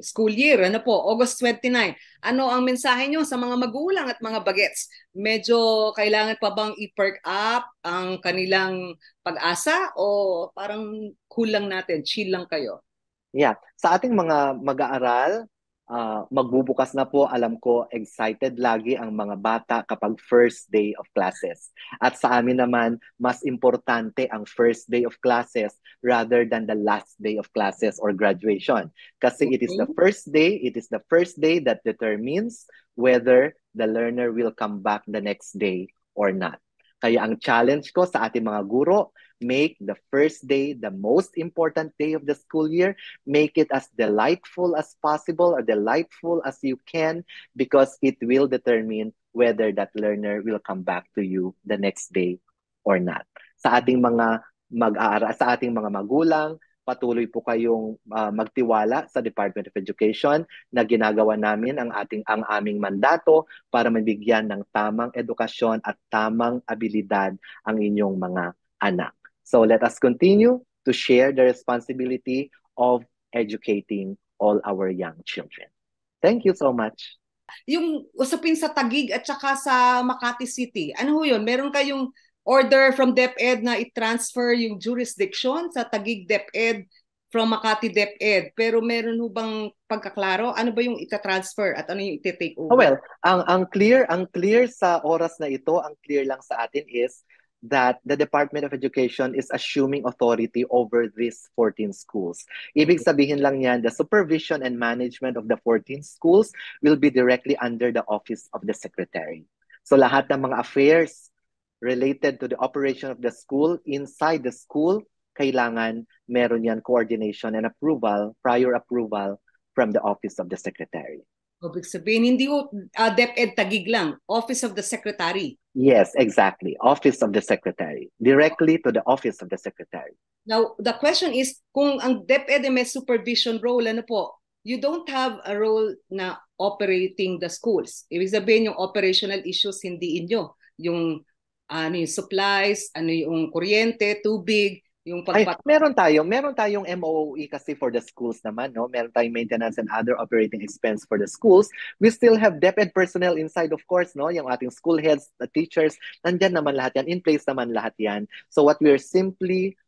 school year, August 29, ano ang mensahe nyo sa mga magulang at mga bagets? Medyo kailangan pa bang i-perk up ang kanilang pag-asa o parang cool lang natin, chill lang kayo? Yeah, sa ating mga mag-aaral, magbubukas na po, alam ko, excited lagi ang mga bata kapag first day of classes. At sa amin naman, mas importante ang first day of classes rather than the last day of classes or graduation. Kasi it is the first day that determines whether the learner will come back the next day or not. Kaya ang challenge ko sa ating mga guro, make the first day the most important day of the school year. Make it as delightful as possible or delightful as you can because it will determine whether that learner will come back to you the next day or not. Sa ating mga mag-aaral, sa ating mga magulang, patuloy po kayong magtiwala sa Department of Education na ginagawa namin ang aming mandato para mabigyan ng tamang edukasyon at tamang abilidad ang inyong mga anak. So let us continue to share the responsibility of educating all our young children. Thank you so much. Yung usapin sa Taguig at saka sa Makati City, ano ho yun? Meron kayong order from DepEd na i-transfer yung jurisdiction sa Taguig DepEd from Makati DepEd. Pero meron ho bang pagkaklaro? Ano ba yung ita-transfer at ano yung iti-take over? Well, ang clear sa oras na ito, ang clear lang sa atin is that the Department of Education is assuming authority over these 14 schools. Ibig sabihin lang yan, the supervision and management of the 14 schools will be directly under the Office of the Secretary. So lahat ng mga affairs related to the operation of the school, inside the school, kailangan meron yan coordination and approval, prior approval from the Office of the Secretary. Ibig sabihin, hindi ho DepEd Taguig lang, Office of the Secretary. Yes, exactly. Office of the Secretary. Directly to the Office of the Secretary. Now, the question is, kung ang DepEd may supervision role, you don't have a role na operating the schools. Ibig sabihin, yung operational issues, hindi inyo. Yung yung supplies, yung kuryente, tubig, yung meron tayong MOE kasi for the schools naman, no? Meron tayong maintenance and other operating expense for the schools. We still have DepEd personnel inside, of course, no? Yung ating school heads, the teachers, nandyan naman lahat yan, in place naman lahat yan. So what we're simply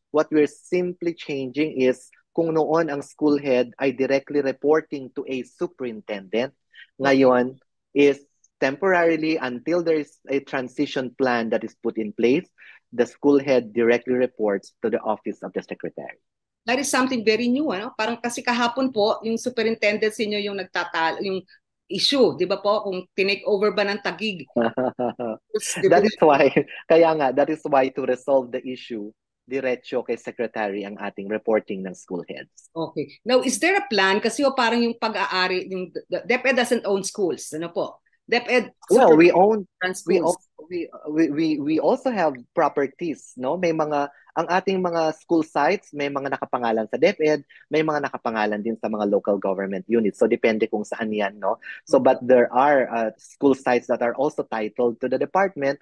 changing is kung noon ang school head ay directly reporting to a superintendent, ngayon is temporarily until there is a transition plan that is put in place, the school head directly reports to the office of the secretary. That is something very new, ano? Parang kasi kahapon po, yung superintendent sa inyo yung yung issue, di ba po? Kung tinake over ba ng Taguig. That is why, kaya nga, that is why to resolve the issue, diretso kay secretary ang ating reporting ng school heads. Okay. Now, is there a plan? Kasi parang yung pag-aari, yung DepEd doesn't own schools. Ano po? DepEd Well, we schools. we also have properties, no? May mga ang ating mga school sites, may mga nakapangalan sa DepEd, may mga nakapangalan din sa mga local government units. So depende kung saan 'yan, no? So but there are school sites that are also titled to the department,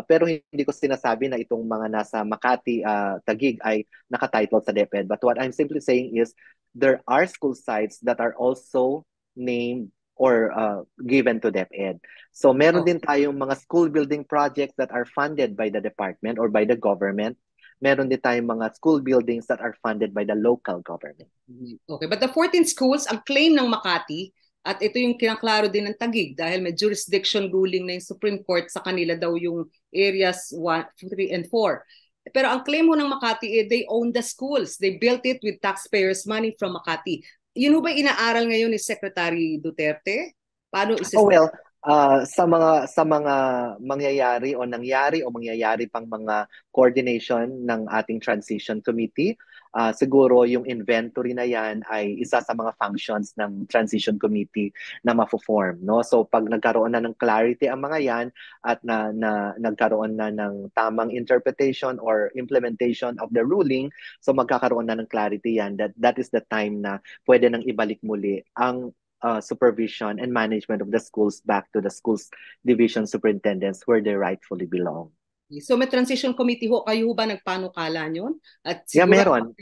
pero hindi ko sinasabi na itong mga nasa Makati, Taguig ay nakatitle sa DepEd. But what I'm simply saying is there are school sites that are also named or given to DepEd. So meron din tayong mga school building projects that are funded by the department or by the government. Meron din tayong mga school buildings that are funded by the local government. Okay, but the 14 schools, ang claim ng Makati, at ito yung kinaklaro din ng Taguig dahil may jurisdiction ruling na yung Supreme Court sa kanila daw yung areas 1, 3, and 4. Pero ang claim mo ng Makati, they own the schools. They built it with taxpayers' money from Makati. Yun ba inaaral ngayon ni Secretary Duterte? Paano well, sa mga mangyayari o nangyari o mangyayari pang mga coordination ng ating transition committee, siguro yung inventory na yan ay isa sa mga functions ng transition committee na mafo-form, no? So pag nagkaroon na ng clarity ang mga yan at nagkaroon na ng tamang interpretation or implementation of the ruling, so magkakaroon na ng clarity yan, that is the time na pwede nang ibalik muli ang supervision and management of the schools back to the schools division superintendents where they rightfully belong. So may transition committee ho, kayo ba nagpanukala yun? At yeah, meron.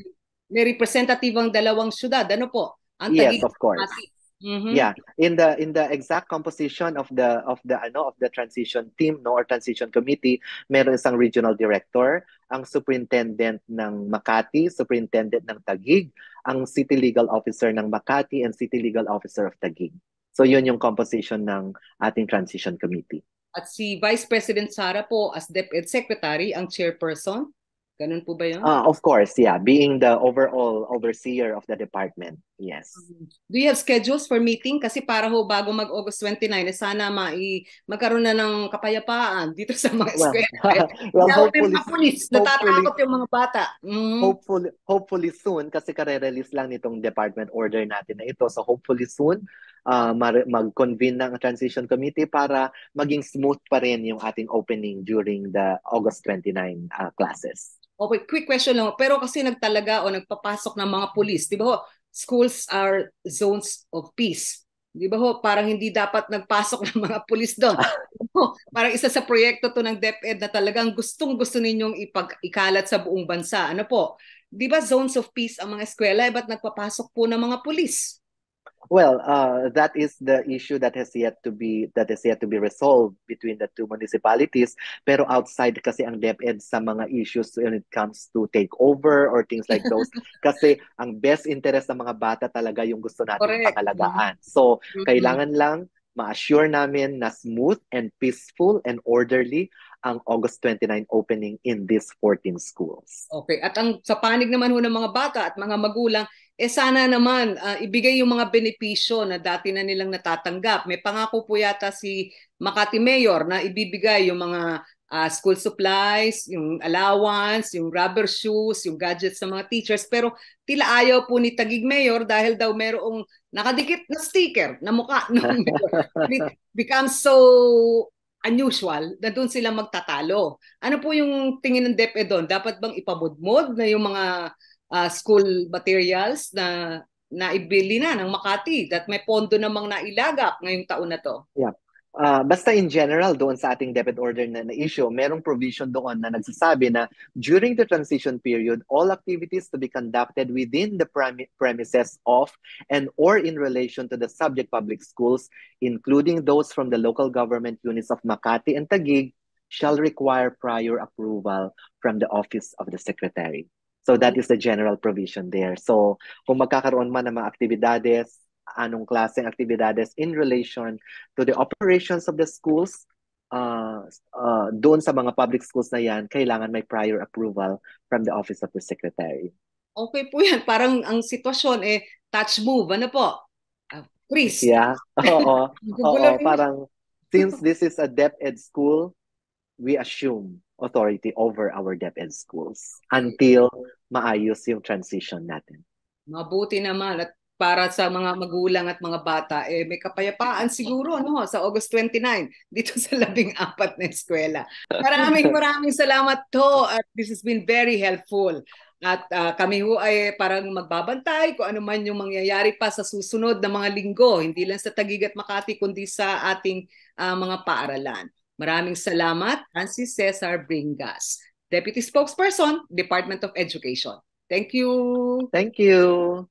May representative ang dalawang syudad, ano po? Ang yes, of course. Mm-hmm. Yeah, in the exact composition of the transition team, no, or transition committee, meron isang regional director, ang superintendent ng Makati, superintendent ng Taguig, ang city legal officer ng Makati, and city legal officer of Taguig. So yun yung composition ng ating transition committee. At si Vice President Sara po as DepEd Secretary ang chairperson. Ganun po ba yun? Of course, yeah. Being the overall overseer of the department, yes. Do you have schedules for meeting? Kasi para ho bago mag-August 29, sana magkaroon na ng kapayapaan dito sa mga eskwela. Well, hopefully, natatakot yung mga bata. Hopefully soon, kasi kare-release lang nitong department order natin na ito. So hopefully soon, mag-convene ng transition committee para maging smooth pa rin yung ating opening during the August 29 classes. Okay, quick question lang. Pero kasi nagtalaga o nagpapasok ng mga pulis, di ba ho, schools are zones of peace. Di ba ho, parang hindi dapat nagpasok ng mga pulis doon. Parang isa sa proyekto to ng DepEd na talagang gustong-gusto ninyong ikalat sa buong bansa. Ano po? Di ba zones of peace ang mga eskwela, ba't nagpapasok po ng mga pulis? Well, that is the issue that has yet to be resolved between the two municipalities. Pero outside kasi ang DepEd sa mga issues when it comes to takeover or things like those. Kasi ang best interest ng mga bata talaga yung gusto natin pangalagaan. So, kailangan lang ma-assure namin na smooth and peaceful and orderly ang August 29 opening in these 14 schools. Okay. At ang sa panig naman ho ng mga bata at mga magulang, sana naman ibigay yung mga benepisyo na dati na nilang natatanggap. May pangako po yata si Makati Mayor na ibibigay yung mga school supplies, yung allowance, yung rubber shoes, yung gadgets sa mga teachers. Pero tila ayaw po ni Taguig Mayor dahil daw merong nakadikit na sticker na mukha ng mayor. It becomes so unusual na doon sila magtatalo. Ano po yung tingin ng DepEd doon? Dapat bang ipabudmod na yung mga school materials na naibili na ng Makati that may pondo namang nailagak ngayong taon na to? Yeah. Basta in general, doon sa ating DepEd order na issue, merong provision doon na nagsasabi na during the transition period, all activities to be conducted within the premises of and or in relation to the subject public schools, including those from the local government units of Makati and Taguig, shall require prior approval from the Office of the Secretary. So that is the general provision there. So kung magkakaroon man ng mga aktibidades, anong klaseng aktibidades in relation to the operations of the schools, doon sa mga public schools na yan, kailangan may prior approval from the Office of the Secretary. Okay po yan. Parang ang sitwasyon touch move. Ano po? Freeze. Yeah. Oo. Oo. Gugulo rin. Parang since this is a DepEd school, we assume authority over our DepEd schools until maayos yung transition natin. Mabuti naman at para sa mga magulang at mga bata, may kapayapaan siguro sa August 29 dito sa 14 na eskwela. Maraming salamat to at this has been very helpful. At kami ho ay parang magbabantay kung ano man yung mangyayari pa sa susunod na mga linggo, hindi lang sa Taguig at Makati kundi sa ating mga paaralan. Maraming salamat, Francis Cesar Bringas, Deputy Spokesperson, Department of Education. Thank you. Thank you.